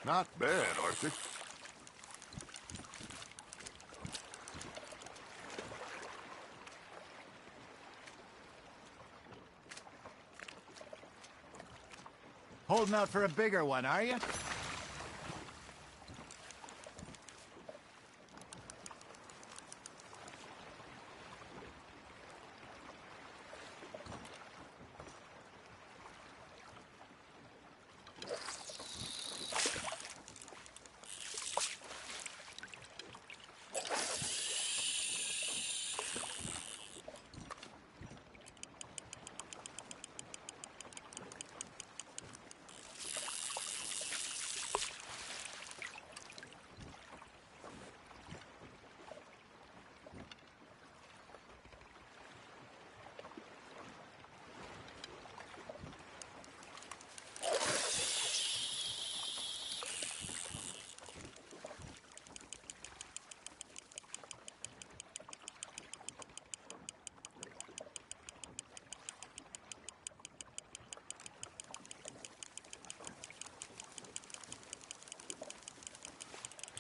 Not bad, Arthur. Holding out for a bigger one, are you?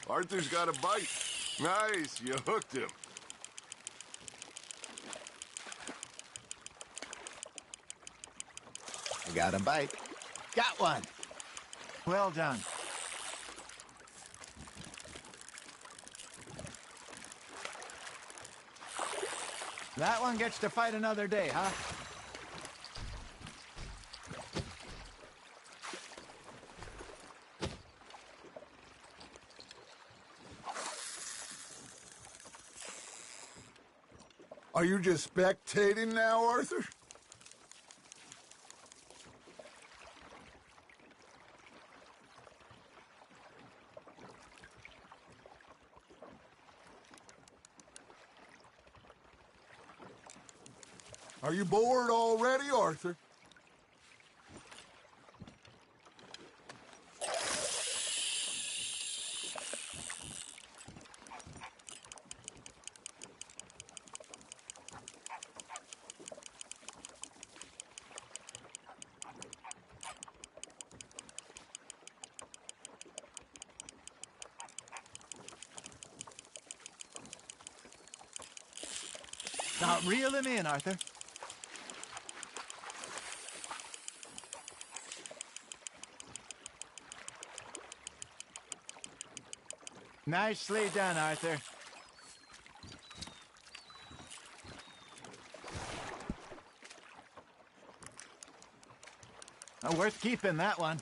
Arthur's got a bite. Nice, you hooked him. I got a bite. Got one. Well done. That one gets to fight another day, huh? Are you just spectating now, Arthur? Are you bored already, Arthur? Now reel him in, Arthur. Nicely done, Arthur. Oh, worth keeping, that one.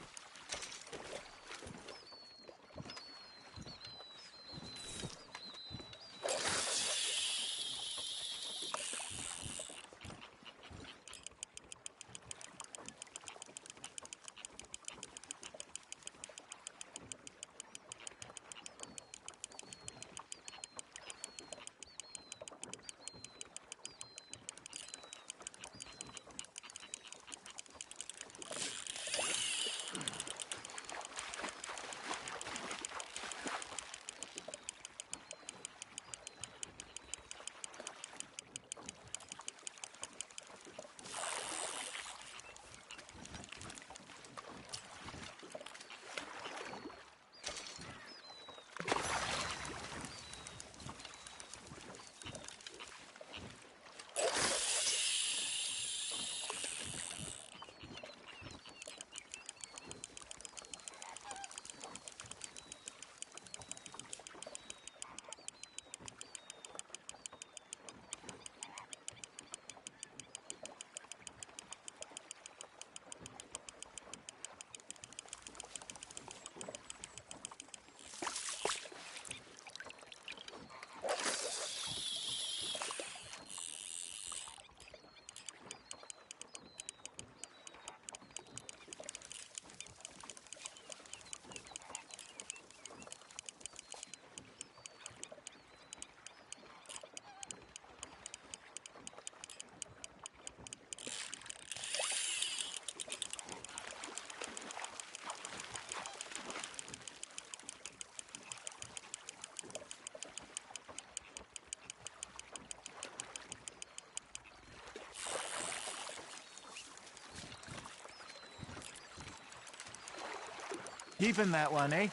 Keeping that one, eh?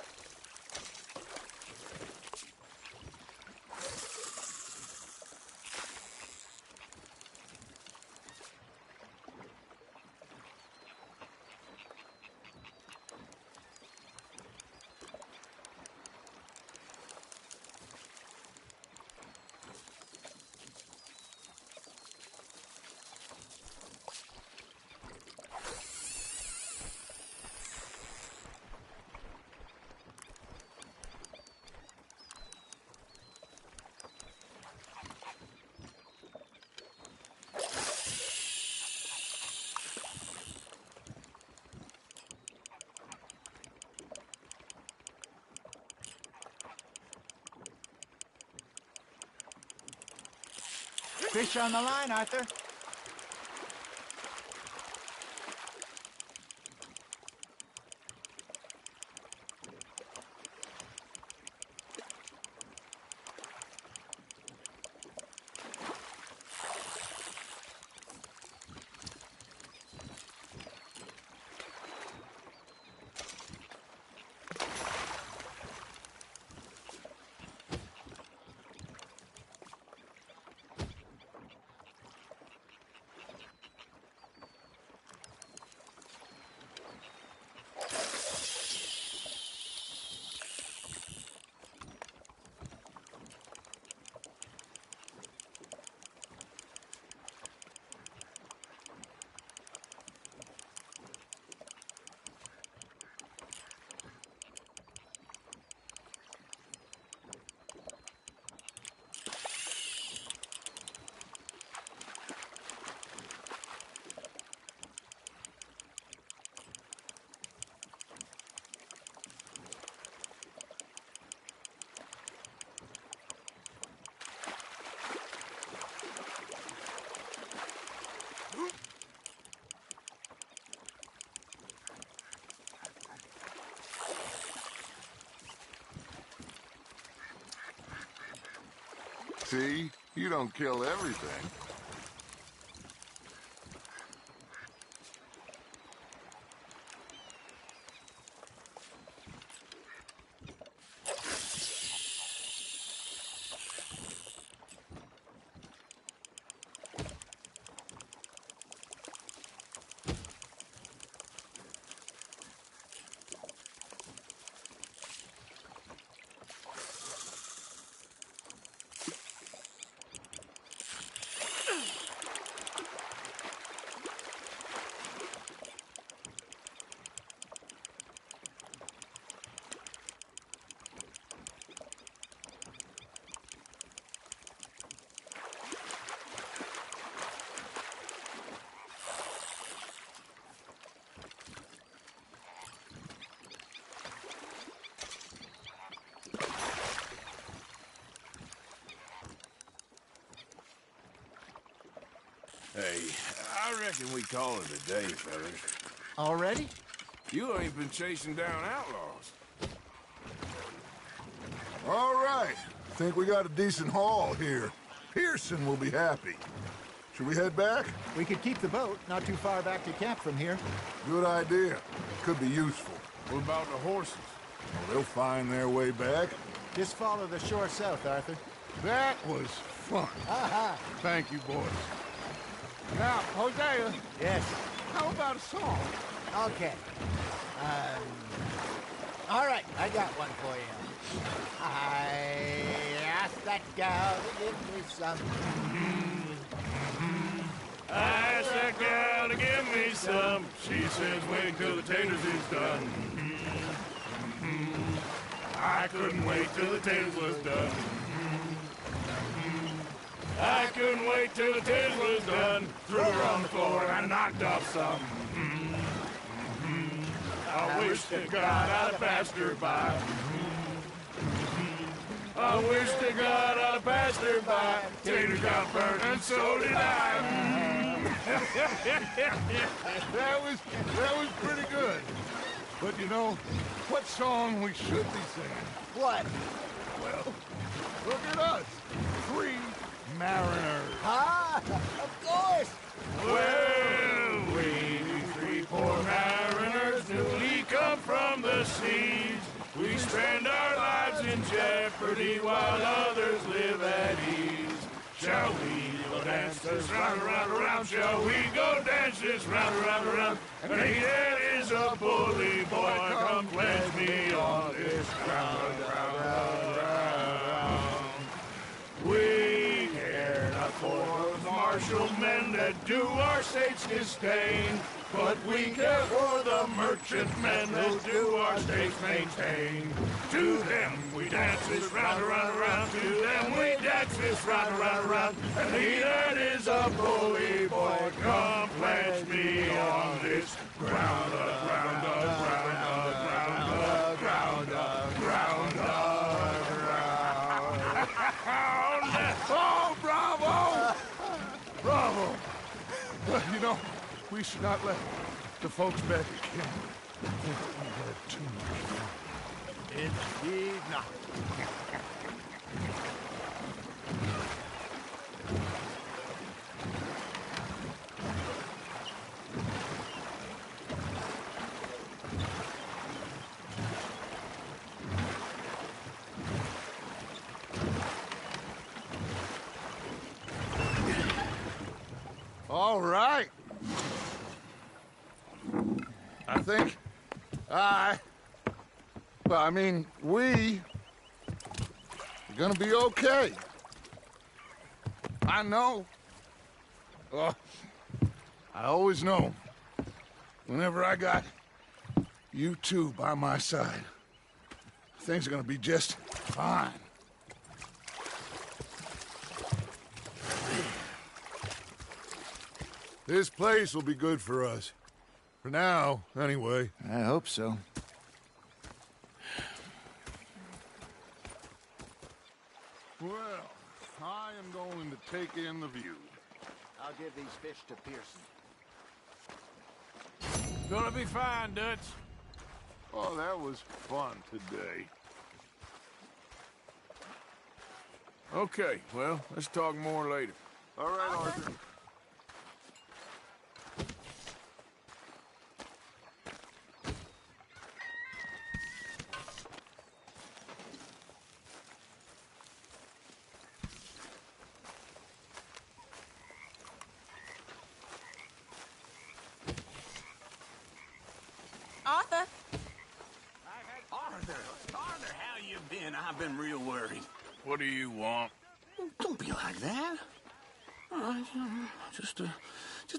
Fish on the line, Arthur. See? You don't kill everything. Hey, I reckon we call it a day, fellas. Already? You ain't been chasing down outlaws. All right. Think we got a decent haul here. Pearson will be happy. Should we head back? We could keep the boat not too far back to camp from here. Good idea. Could be useful. What about the horses? Well, they'll find their way back. Just follow the shore south, Arthur. That was fun. Aha! Thank you, boys. Now, Hosea, Yes. how about a song? Okay. All right, I got one for you. I asked that gal to give me some. I asked that gal to give me some. She says wait till the taters is done. I couldn't wait till the taters was done. I couldn't wait till the taters was done. Threw her on the floor and I knocked off some. I wish to God I'd have passed her by. I wish to God I'd have passed her by. Taters got burnt and so did I. That was pretty good. But you know, what song we should be singing? What? Well, look at us. 3 mariners. Ah, of course. Well, we 3 poor mariners newly come from the the seas. We spend our lives in jeopardy while others live at ease. Shall we go dance this round, around, around? Shall we go dance this round, around, around? And he that is a bully boy, come pledge me on this round, round, round, round. We care not for the martial men that do our state's disdain, but we care for the merchant men that do our states maintain. To them we dance this round, around, around. To them we dance this round, around, around. And he that is a bully boy, come pledge me on this ground, ground, ground, ground, ground, ground, Oh, bravo! Bravo! You know, we should not let the folks back again. We had too much fun. Indeed not. All right. I think we are gonna be okay. I know. I always know. Whenever I got you two by my side, things are gonna be just fine. This place will be good for us. For now, anyway. I hope so. Well, I am going to take in the view. I'll give these fish to Pearson. Gonna be fine, Dutch. Oh, that was fun today. Okay, well, let's talk more later. All right, Arthur. Arthur? Arthur, how you been? I've been real worried. What do you want? Don't be like that. Just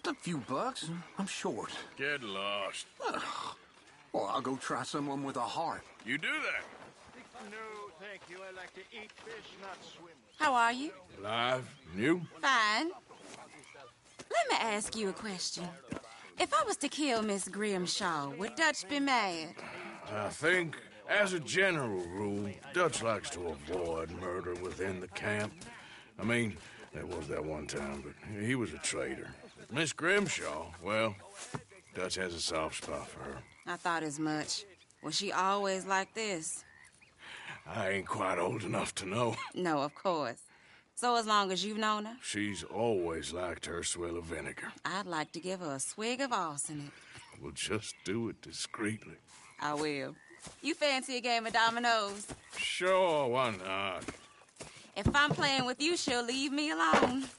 a few bucks. I'm short. Get lost. Well, I'll go try someone with a heart. You do that. No, thank you. I like to eat fish, not swim. How are you? Alive. And you? Fine. Let me ask you a question. If I was to kill Miss Grimshaw, would Dutch be mad? I think, as a general rule, Dutch likes to avoid murder within the camp. I mean, there was that one time, but he was a traitor. Miss Grimshaw, well, Dutch has a soft spot for her. I thought as much. Was she always like this? I ain't quite old enough to know. No, of course. So as long as you've known her? She's always liked her swill of vinegar. I'd like to give her a swig of arsenic. We'll just do it discreetly. I will. You fancy a game of dominoes? Sure, why not? If I'm playing with you, she'll leave me alone.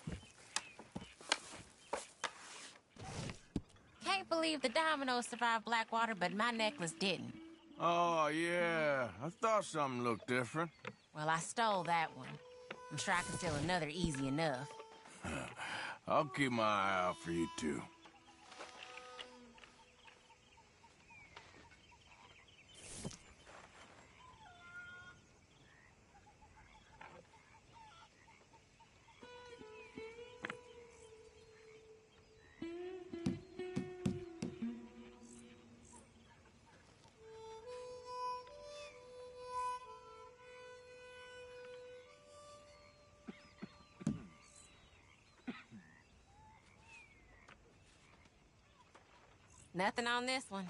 Can't believe the dominoes survived Blackwater, but my necklace didn't. Oh, yeah. I thought something looked different. Well, I stole that one. I'm sure I can steal another easy enough. I'll keep my eye out for you, too. Nothing on this one.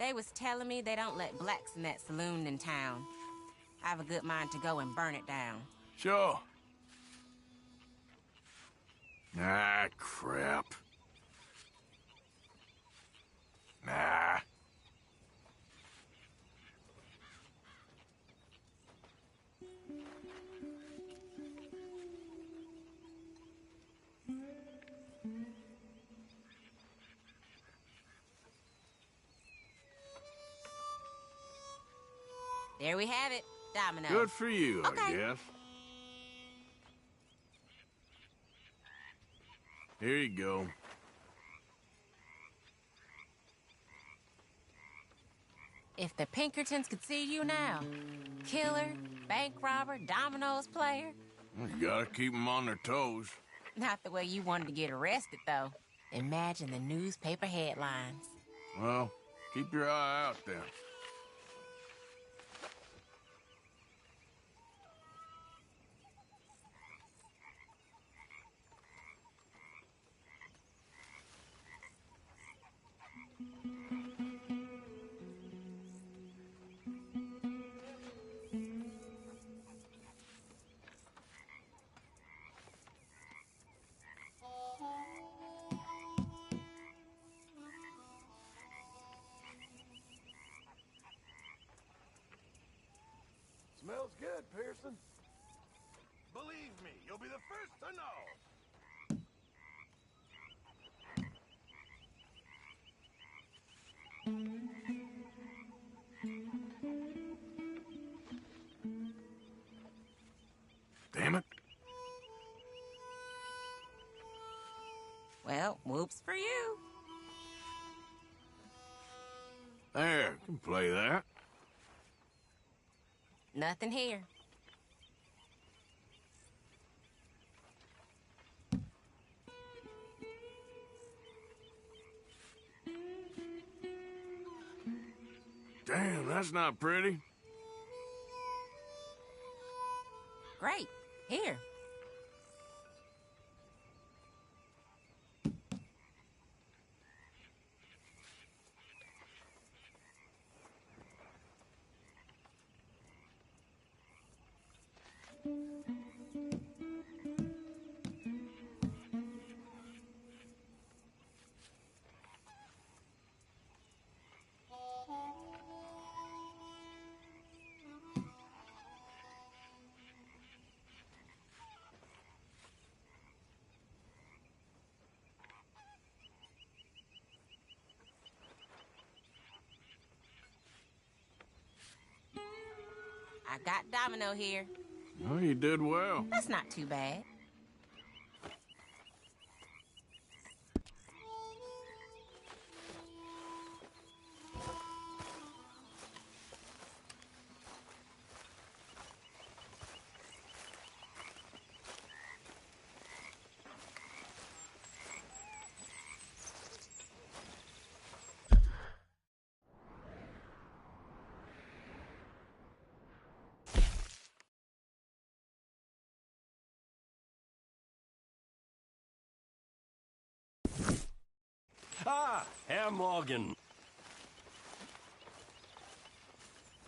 They was telling me they don't let blacks in that saloon in town. I have a good mind to go and burn it down. Sure. Ah, crap. Nah. There we have it. Domino. Good for you, Okay. I guess. Here you go. If the Pinkertons could see you now. Killer, bank robber, dominoes player. You gotta keep them on their toes. Not the way you wanted to get arrested, though. Imagine the newspaper headlines. Well, keep your eye out then. Smells good, Pearson. Believe me, you'll be the first to know. Damn it. Well, whoops for you. There, can play that. Nothing here. Damn, that's not pretty. Great. Here. I got Domino here. Well, you did well. That's not too bad. Ah, Herr Morgan.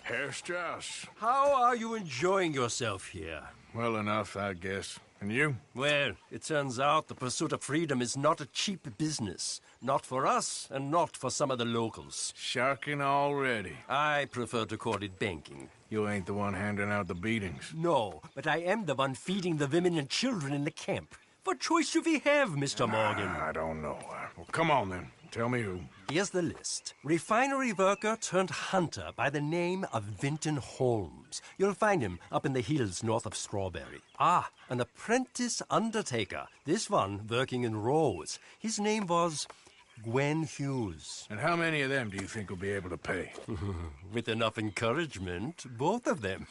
Herr Strauss. How are you enjoying yourself here? Well enough, I guess. And you? Well, it turns out the pursuit of freedom is not a cheap business. Not for us, and not for some of the locals. Sharking already. I prefer to call it banking. You ain't the one handing out the beatings. No, but I am the one feeding the women and children in the camp. What choice do we have, Mr. Morgan? I don't know. Well, come on then. Tell me who. Here's the list. Refinery worker turned hunter by the name of Vinton Holmes. You'll find him up in the hills north of Strawberry. Ah, an apprentice undertaker. This one working in Rose. His name was Gwen Hughes. And how many of them do you think will be able to pay? With enough encouragement, both of them.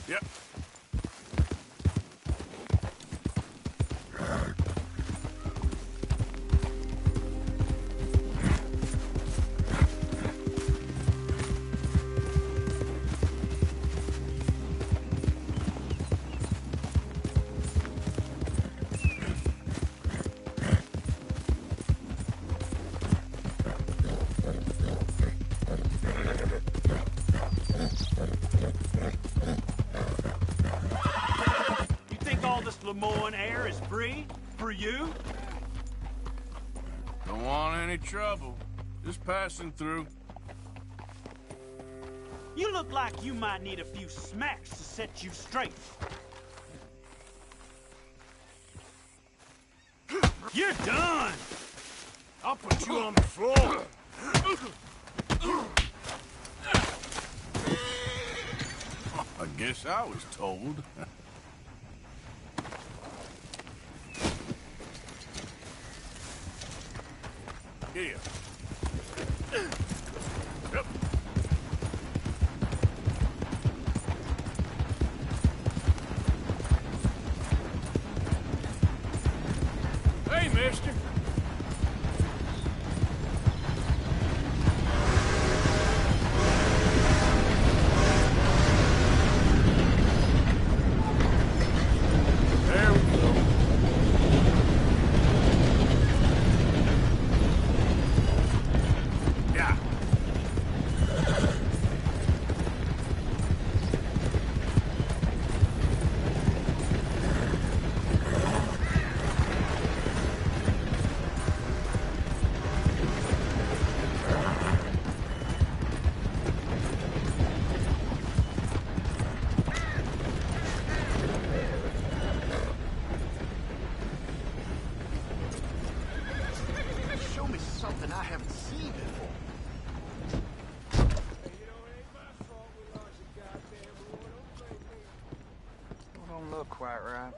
Yep. Lemoyne air is free for you? Don't want any trouble. Just passing through. You look like you might need a few smacks to set you straight. You're done! I'll put you on the floor. I guess I was told. Here. Yep. Hey, mister. There we go. Yeah. Show me something I haven't seen before. Don't look quite right.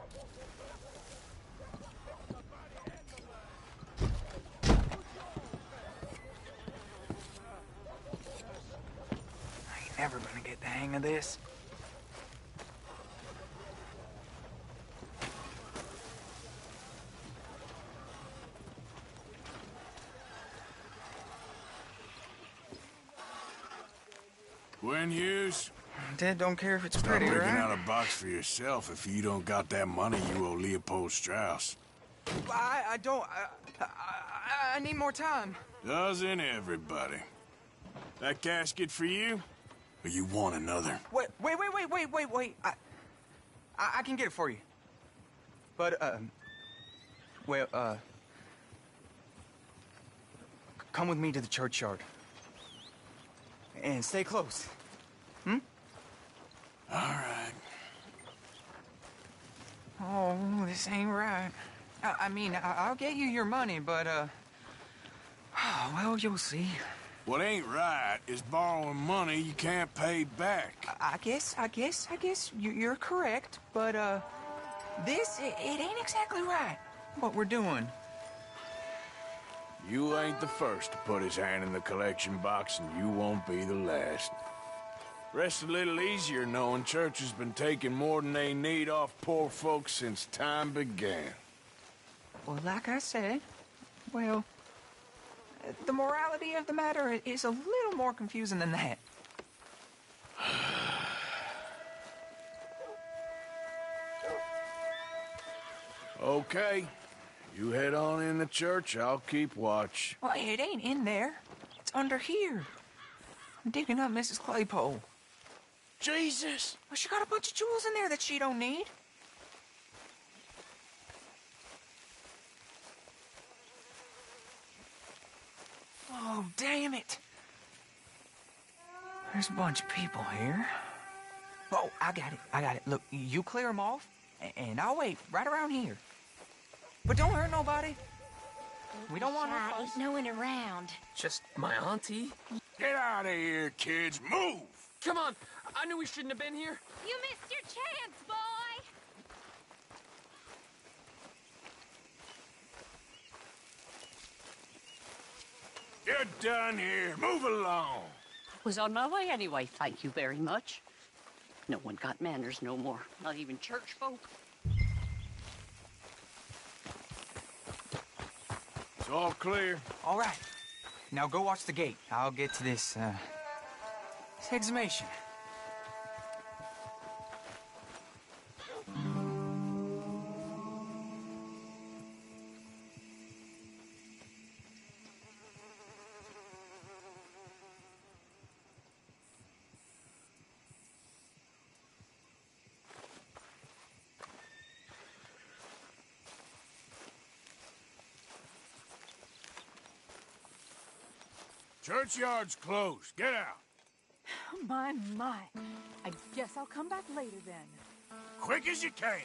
I ain't never gonna get the hang of this. Gwen Hughes? Dad don't care if it's Stop pretty, breaking right? out a box for yourself if you don't got that money you owe Leopold Strauss. I don't. I need more time. Doesn't everybody? That casket for you? Or you want another? Wait. I can get it for you. But, come with me to the churchyard. And stay close. Hmm? All right. Oh, this ain't right. I mean, I'll get you your money, but, well, you'll see. What ain't right is borrowing money you can't pay back. I guess you're correct, but, it ain't exactly right, what we're doing. You ain't the first to put his hand in the collection box, and you won't be the last. Rest a little easier knowing church has been taking more than they need off poor folks since time began. Well, like I said, well, the morality of the matter is a little more confusing than that. Okay. You head on in the church, I'll keep watch. Well, it ain't in there. It's under here. I'm digging up Mrs. Claypole. Jesus! Well, she got a bunch of jewels in there that she don't need. Oh, damn it. There's a bunch of people here. Oh, I got it. Look, you clear them off, and I'll wait right around here. But don't hurt nobody. We don't want no fuss. Ain't no one around. Just my auntie. Get out of here, kids. Move! Come on. I knew we shouldn't have been here. You missed your chance, boy! You're done here. Move along. Was on my way anyway, thank you very much. No one got manners no more. Not even church folk. It's all clear. All right. Now go watch the gate. I'll get to this exhumation. Churchyard's closed. Get out. My. I guess I'll come back later then. Quick as you can.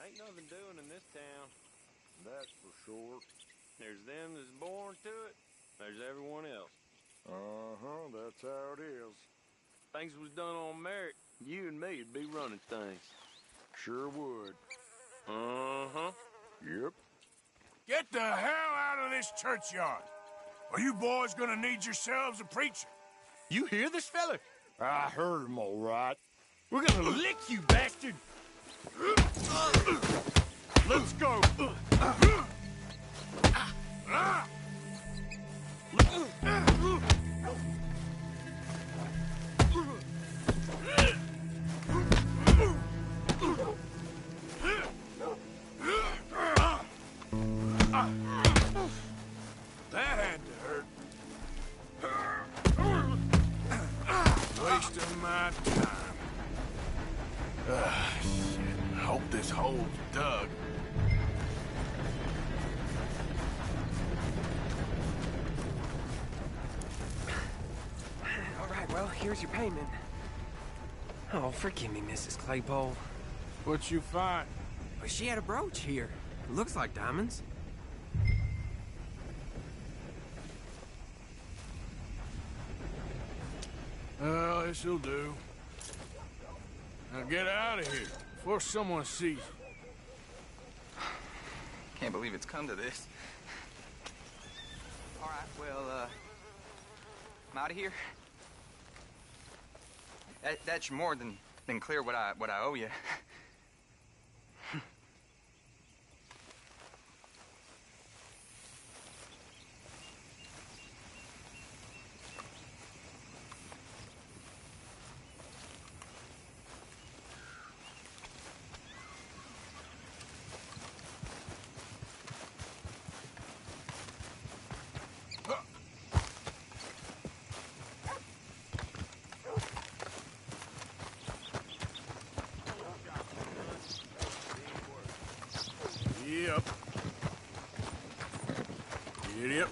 Ain't nothing doing in this town. That's for sure. There's them that's born to it. There's everyone else. Uh-huh, that's how it is. Things was done on merit, you and me'd be running things. Sure would. Uh-huh. Yep. Get the hell out of this churchyard. Are you boys gonna need yourselves a preacher? You hear this fella? I heard him all right. We're gonna lick you, bastard! Let's go. That had to hurt. Wasting my time. Shit. Hope this hole's dug. All right, well, here's your payment. Oh, forgive me, Mrs. Claypole. What you find? Well, she had a brooch here. It looks like diamonds. Well, this'll do. Now get out of here before someone sees you. Can't believe it's come to this. All right, well, I'm out of here. That's more than clear what I owe you. Yep. Yep.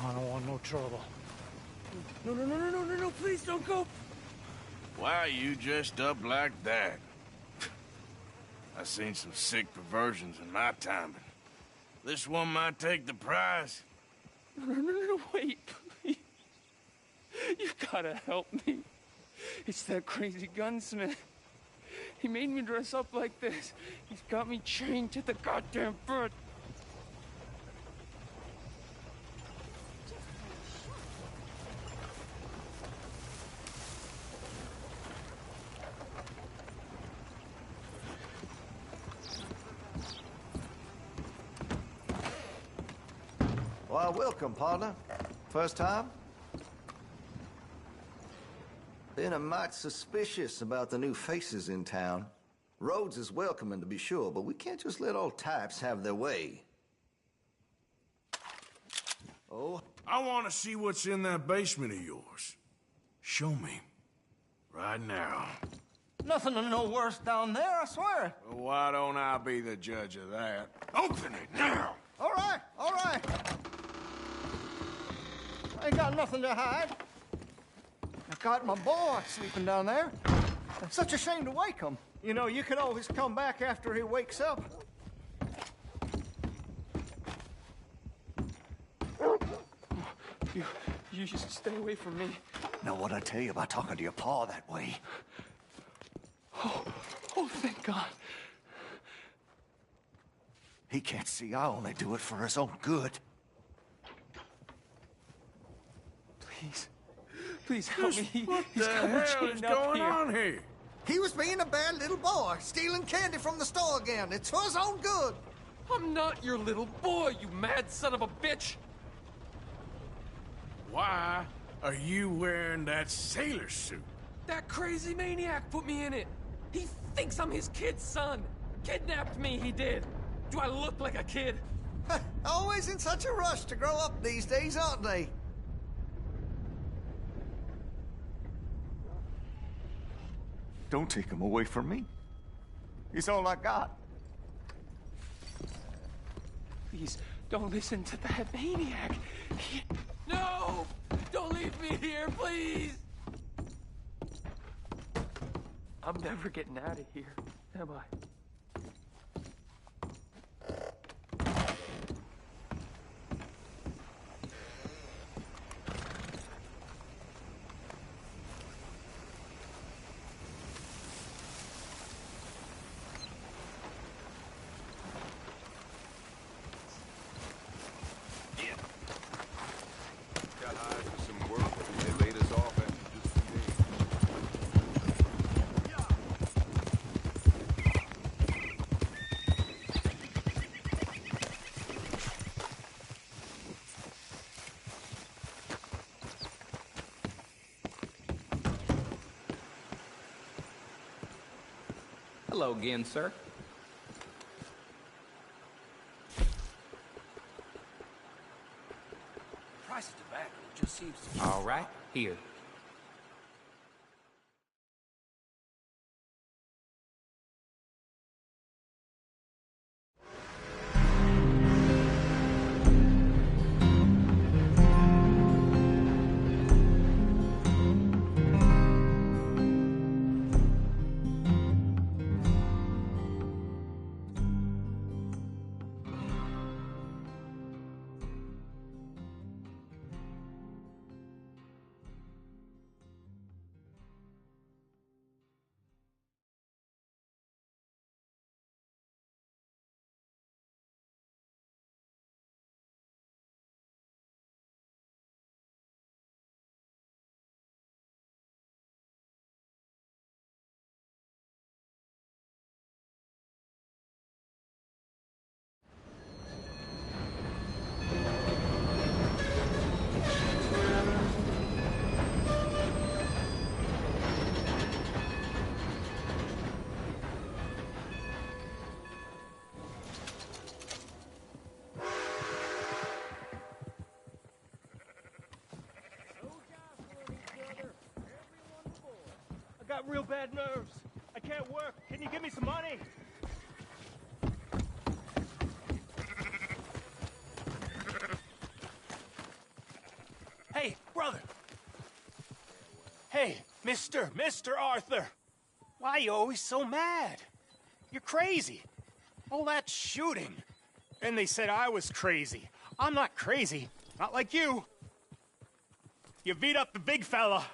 I don't want no trouble. No, please don't go. Why are you dressed up like that? I've seen some sick perversions in my time, but this one might take the prize. No, wait, please. You gotta help me. It's that crazy gunsmith. He made me dress up like this. He's got me chained to the goddamn bed. Well, welcome, partner. First time? Been a mite suspicious about the new faces in town. Rhodes is welcoming, to be sure, but we can't just let all types have their way. Oh? I want to see what's in that basement of yours. Show me. Right now. Nothing no worse down there, I swear. Well, why don't I be the judge of that? Open it now! All right, all right. I ain't got nothing to hide. I got my boy sleeping down there. It's such a shame to wake him. You know, you can always come back after he wakes up. You just stay away from me. Now, what'd I tell you about talking to your pa that way? Oh, thank God. He can't see I only do it for his own good. Please help me. What He's the got me hell chained is up going here. on here? He was being a bad little boy, stealing candy from the store again. It's for his own good. I'm not your little boy, you mad son of a bitch! Why are you wearing that sailor suit? That crazy maniac put me in it. He thinks I'm his kid's son. Kidnapped me, he did. Do I look like a kid? Always in such a rush to grow up these days, aren't they? Don't take him away from me. He's all I got. Please, don't listen to that maniac. No! Don't leave me here, please! I'm never getting out of here, am I? Got hired for some work. They laid us off after just 2 days. Hello again, sir. Price of tobacco just seems to... All right, here. Got real bad nerves. I can't work. Can you give me some money? Hey, brother. Hey, Mr. Arthur. Why are you always so mad? You're crazy. All that shooting. And they said I was crazy. I'm not crazy. Not like you. You beat up the big fella.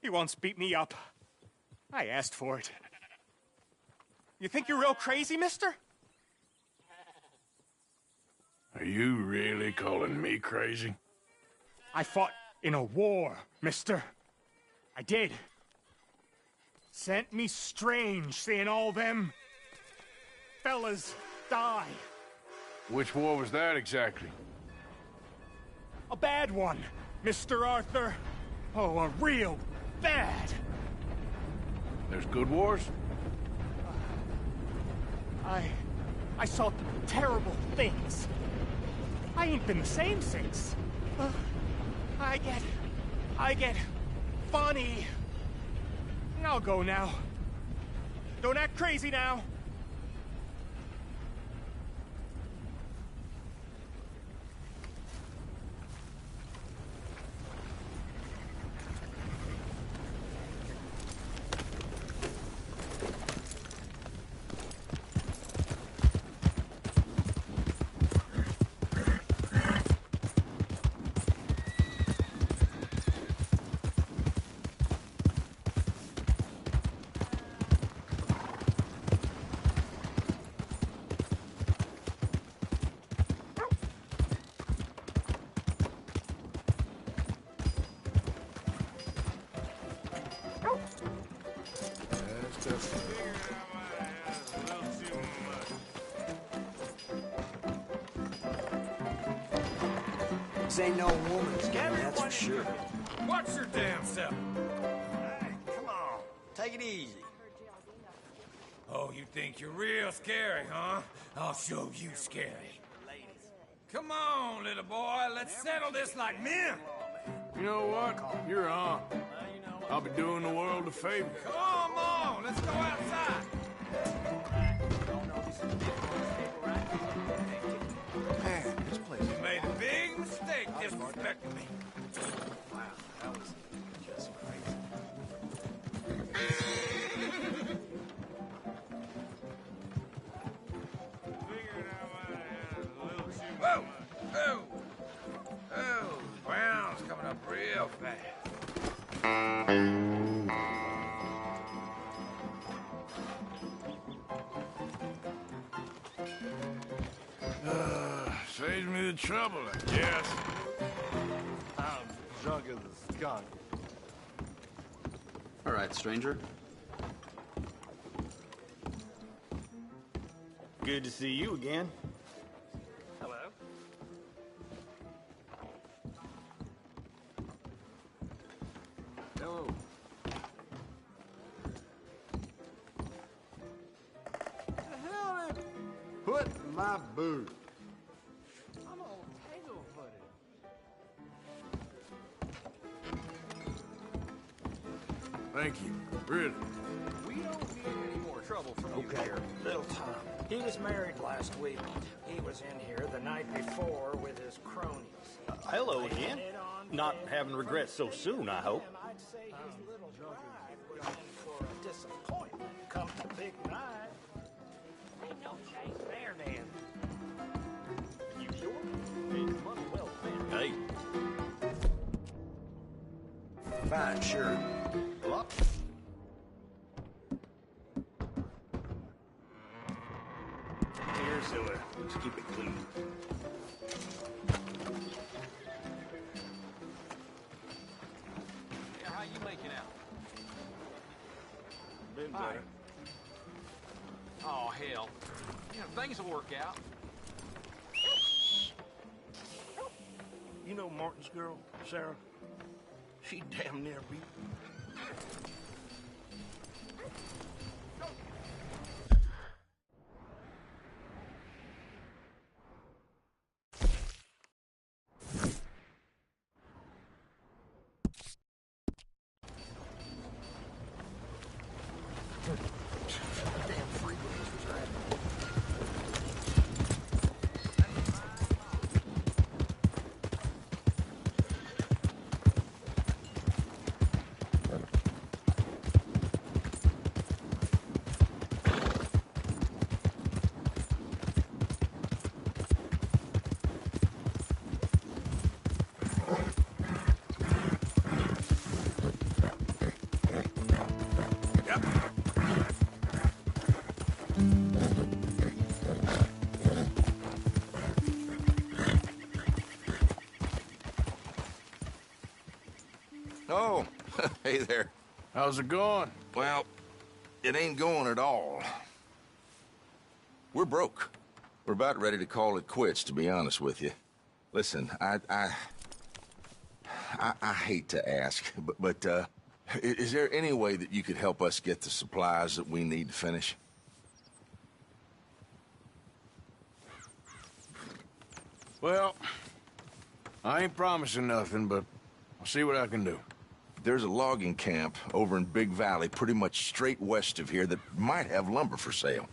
He once beat me up. I asked for it. You think you're real crazy, mister? Are you really calling me crazy? I fought in a war, mister. I did. Sent me strange seeing all them fellas die. Which war was that exactly? A bad one, Mr. Arthur. Oh, a real bad. There's good wars? I saw terrible things. I ain't been the same since. I get funny. I'll go now. Don't act crazy now. This ain't no woman's game, that's for sure. Watch your damn self. Hey, come on. Take it easy. Oh, you think you're real scary, huh? I'll show you scary. Come on, little boy. Let's settle this like men. You know what? You're on. I'll be doing the world a favor. Come on, let's go outside. Man, this place. You made a big mistake disrespecting me. Wow, that was just crazy. Whoa! Oh! Oh, Brown's coming up real fast. Saves me the trouble, I guess. I'm drunk as a skunk. All right, stranger. Good to see you again. Hello? Hello. The hell is... Put my boot. I'm all tangle-footed. Thank you. Really. We don't need any more trouble from you here. Little Tom. He was married last week. He was in here the night before with his cronies. Hello again. Not having regrets so soon, I hope. I'd say his little bride was in for a disappointment come the big night. Ain't no change there, then. You sure? It's money well spent. Hey. Fine, sure. Well, Here, Zilla. Let's keep it clean. Yeah, how you making out? Been Hi. better. Oh, hell. You know, things will work out. You know Martin's girl, Sarah? She damn near beat. Oh, hey there. How's it going? Well, it ain't going at all. We're broke. We're about ready to call it quits, to be honest with you. Listen, I hate to ask, but is there any way that you could help us get the supplies that we need to finish? Well, I ain't promising nothing, but I'll see what I can do. There's a logging camp over in Big Valley, pretty much straight west of here, that might have lumber for sale.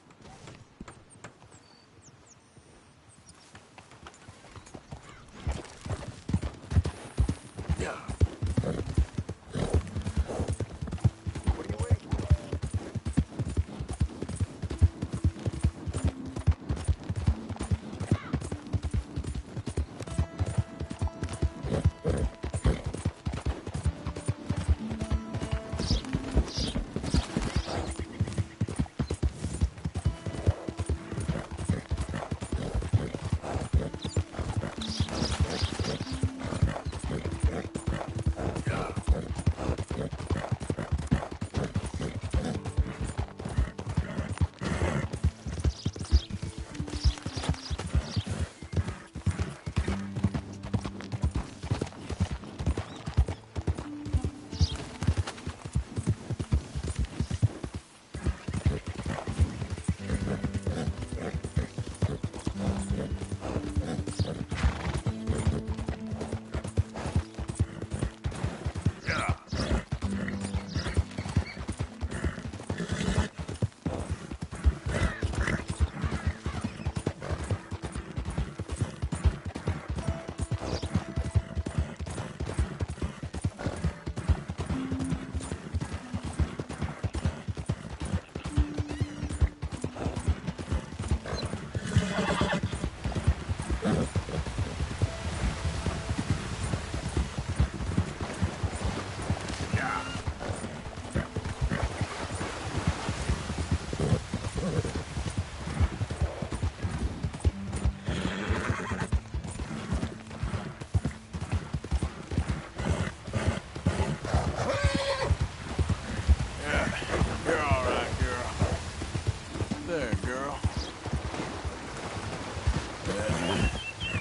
there, girl.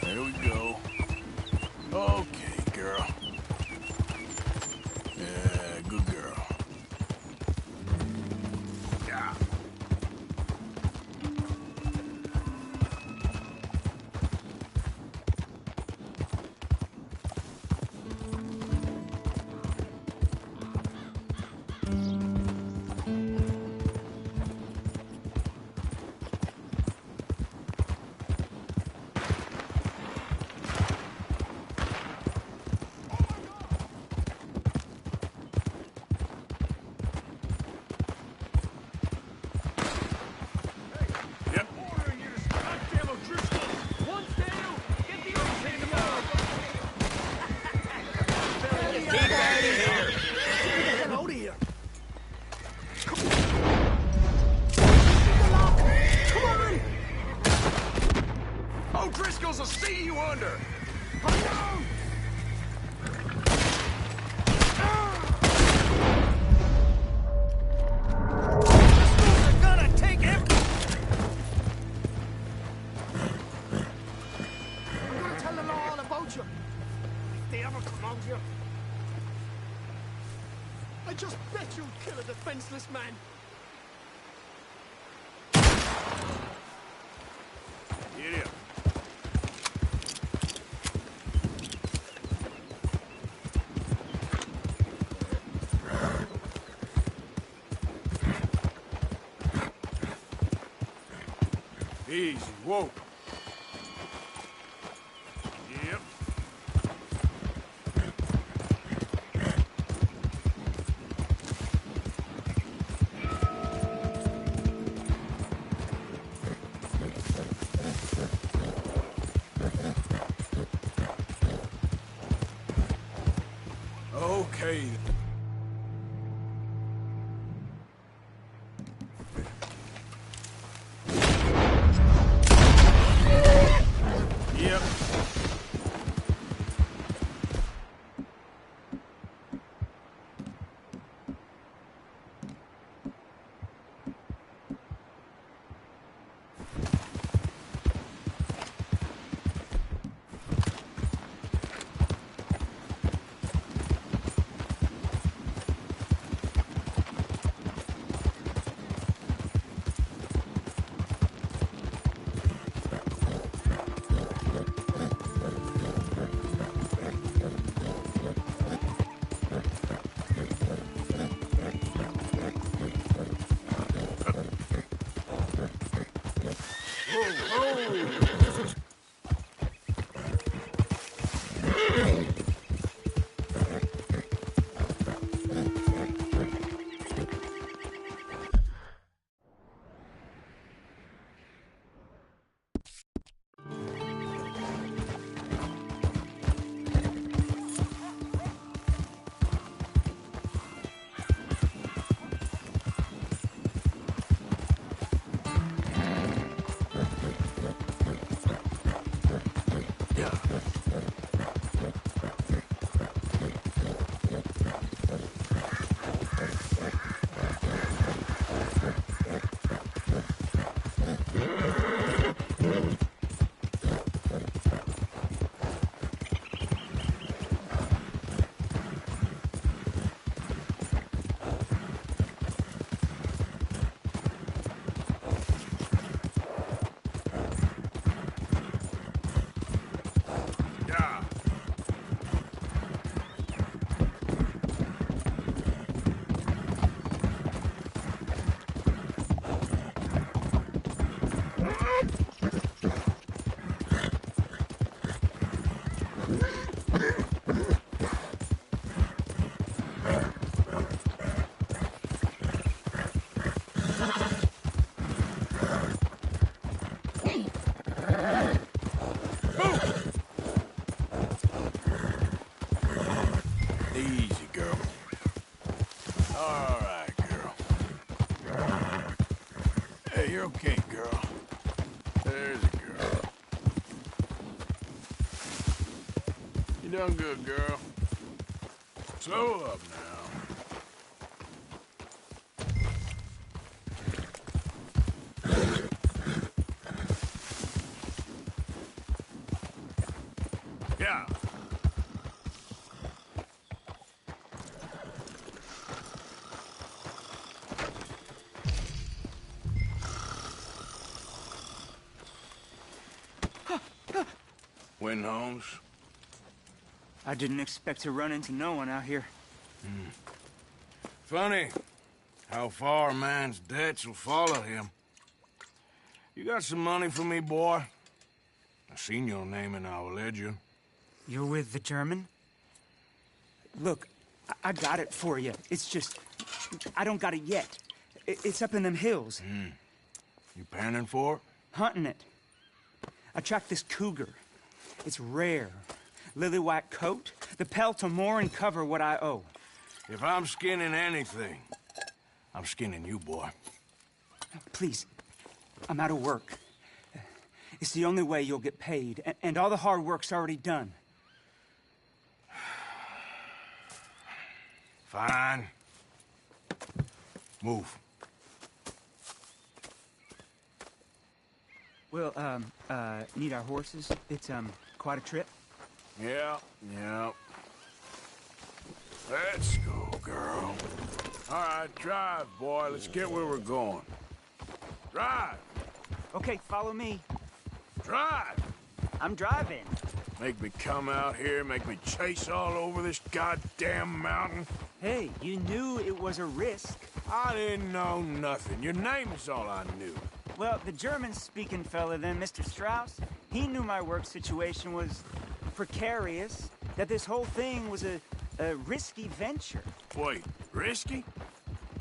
There we go. Okay, girl. Yeah, good girl. Yeah. O'Driscoll's will see you under! They're gonna take everything! I'm gonna tell the law all about you. If they ever come out here. I just bet you'd kill a defenseless man. Get him. Easy, whoa. Yep. Okay. Yep. Easy, girl. All right, girl. Hey, you're okay, girl. There's a girl. You done good, girl. Slow up now. Quinn Holmes. I didn't expect to run into no one out here. Funny how far a man's debts will follow him. You got some money for me, boy? I seen your name in our ledger. You're with the German? Look, I got it for you. It's just, I don't got it yet. It's up in them hills. You panning for it? Hunting it. I tracked this cougar. It's rare. Lily white coat. The pelt will more and cover what I owe. If I'm skinning anything, I'm skinning you, boy. Please, I'm out of work. It's the only way you'll get paid, and all the hard work's already done. Fine. Move. We'll, need our horses. It's, quite a trip. Yeah. Let's go, girl. All right, drive, boy. Let's get where we're going. Drive. Okay, follow me. Drive. I'm driving. Make me come out here, make me chase all over this goddamn mountain. Hey, you knew it was a risk. I didn't know nothing. Your name is all I knew. Well, the German-speaking fella then, Mr. Strauss, he knew my work situation was precarious, that this whole thing was a risky venture. Wait, risky?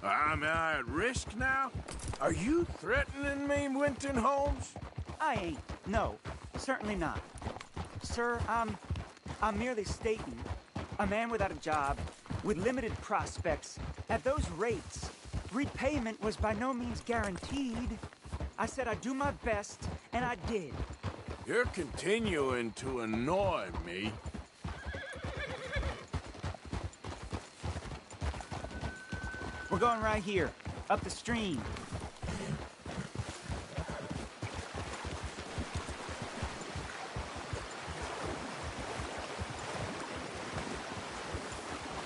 Am I at risk now? Are you threatening me, Winton Holmes? I ain't. No, certainly not. Sir, I'm merely stating, a man without a job, with limited prospects, at those rates, repayment was by no means guaranteed. I said I'd do my best, and I did. You're continuing to annoy me. We're going right here, up the stream.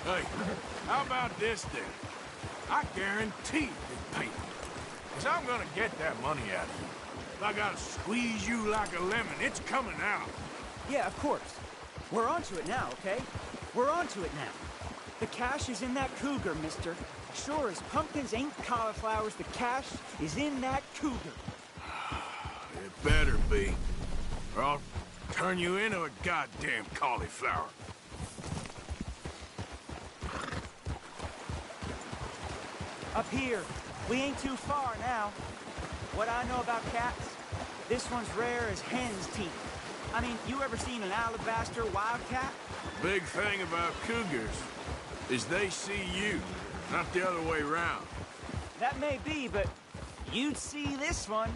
Hey, how about this then? I guarantee they pay me. 'Cause I'm gonna get that money out of you. If I gotta squeeze you like a lemon, it's coming out. Yeah, of course. We're onto it now, okay? We're onto it now. The cash is in that cougar, mister. Sure as pumpkins ain't cauliflowers, the cash is in that cougar. It better be, or I'll turn you into a goddamn cauliflower. Up here. We ain't too far now. What I know about cats, this one's rare as hen's teeth. I mean, you ever seen an alabaster wildcat? Big thing about cougars is they see you, not the other way around. That may be, but you'd see this one.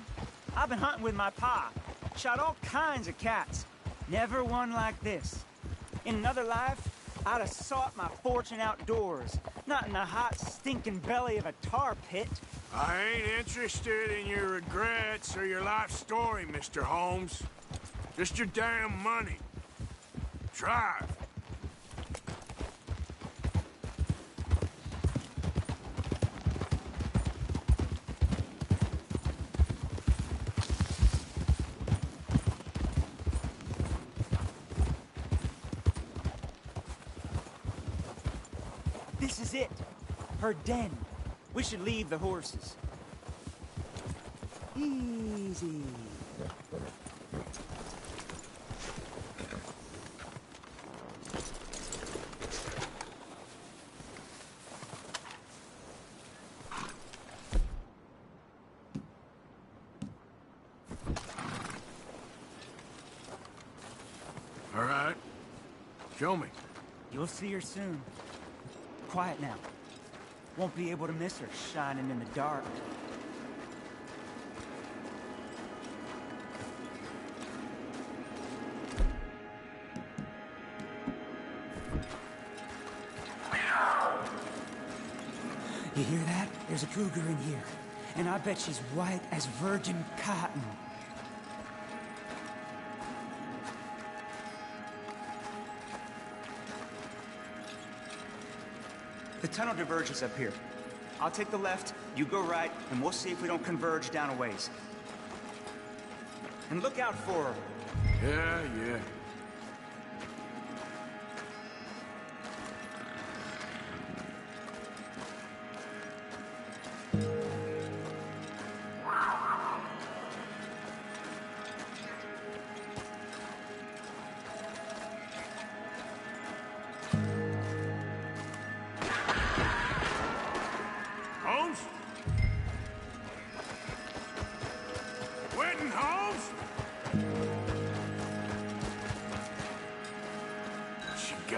I've been hunting with my pa. Shot all kinds of cats. Never one like this. In another life, I'd have sought my fortune outdoors, not in the hot, stinking belly of a tar pit. I ain't interested in your regrets or your life story, Mr. Holmes. Just your damn money. Drive. This is it. Her den. We should leave the horses. Easy. All right. Show me. You'll see her soon. Quiet now. Won't be able to miss her shining in the dark. You hear that? There's a cougar in here. And I bet she's white as virgin cotton. The tunnel diverges up here. I'll take the left, you go right, and we'll see if we don't converge down a ways. And look out for her. Yeah.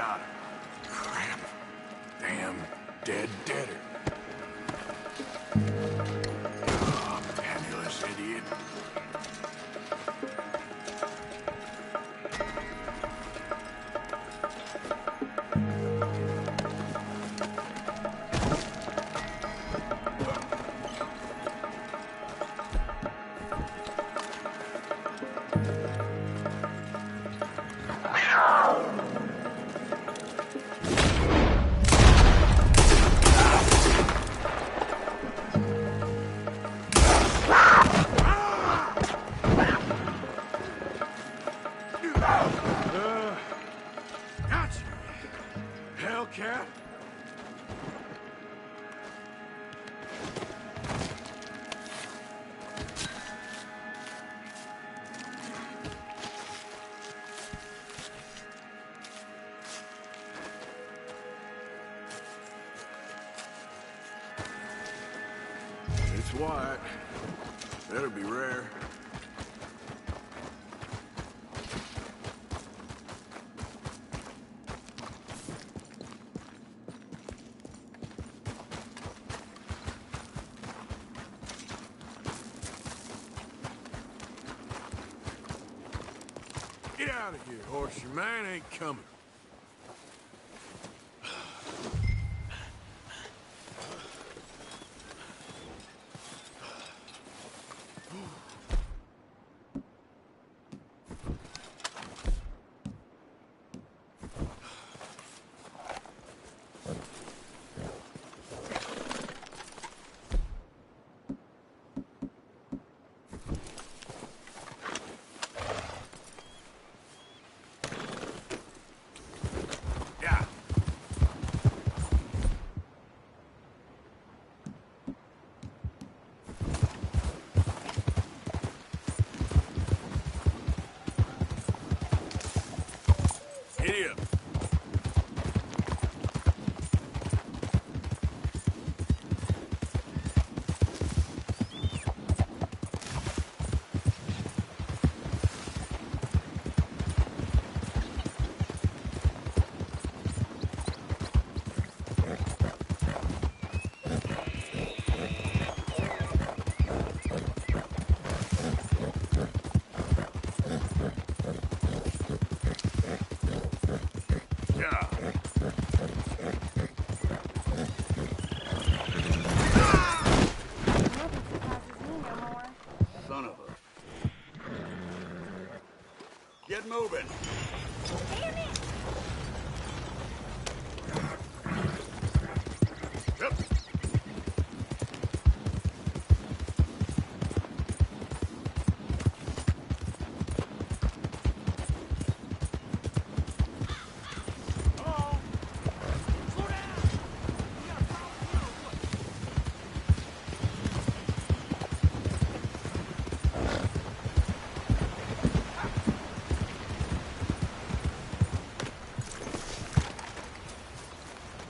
Got him. Crap. Damn dead deader. Oh, penniless idiot. Gotcha! Hellcat! It's white. That'll be rare. Get out of here, horse. Your man ain't coming. Giddy up. Son of a... Get moving. Damn it! Yep.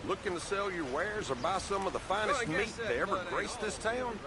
Looking to sell your wares or buy some of the finest meat to ever grace this town?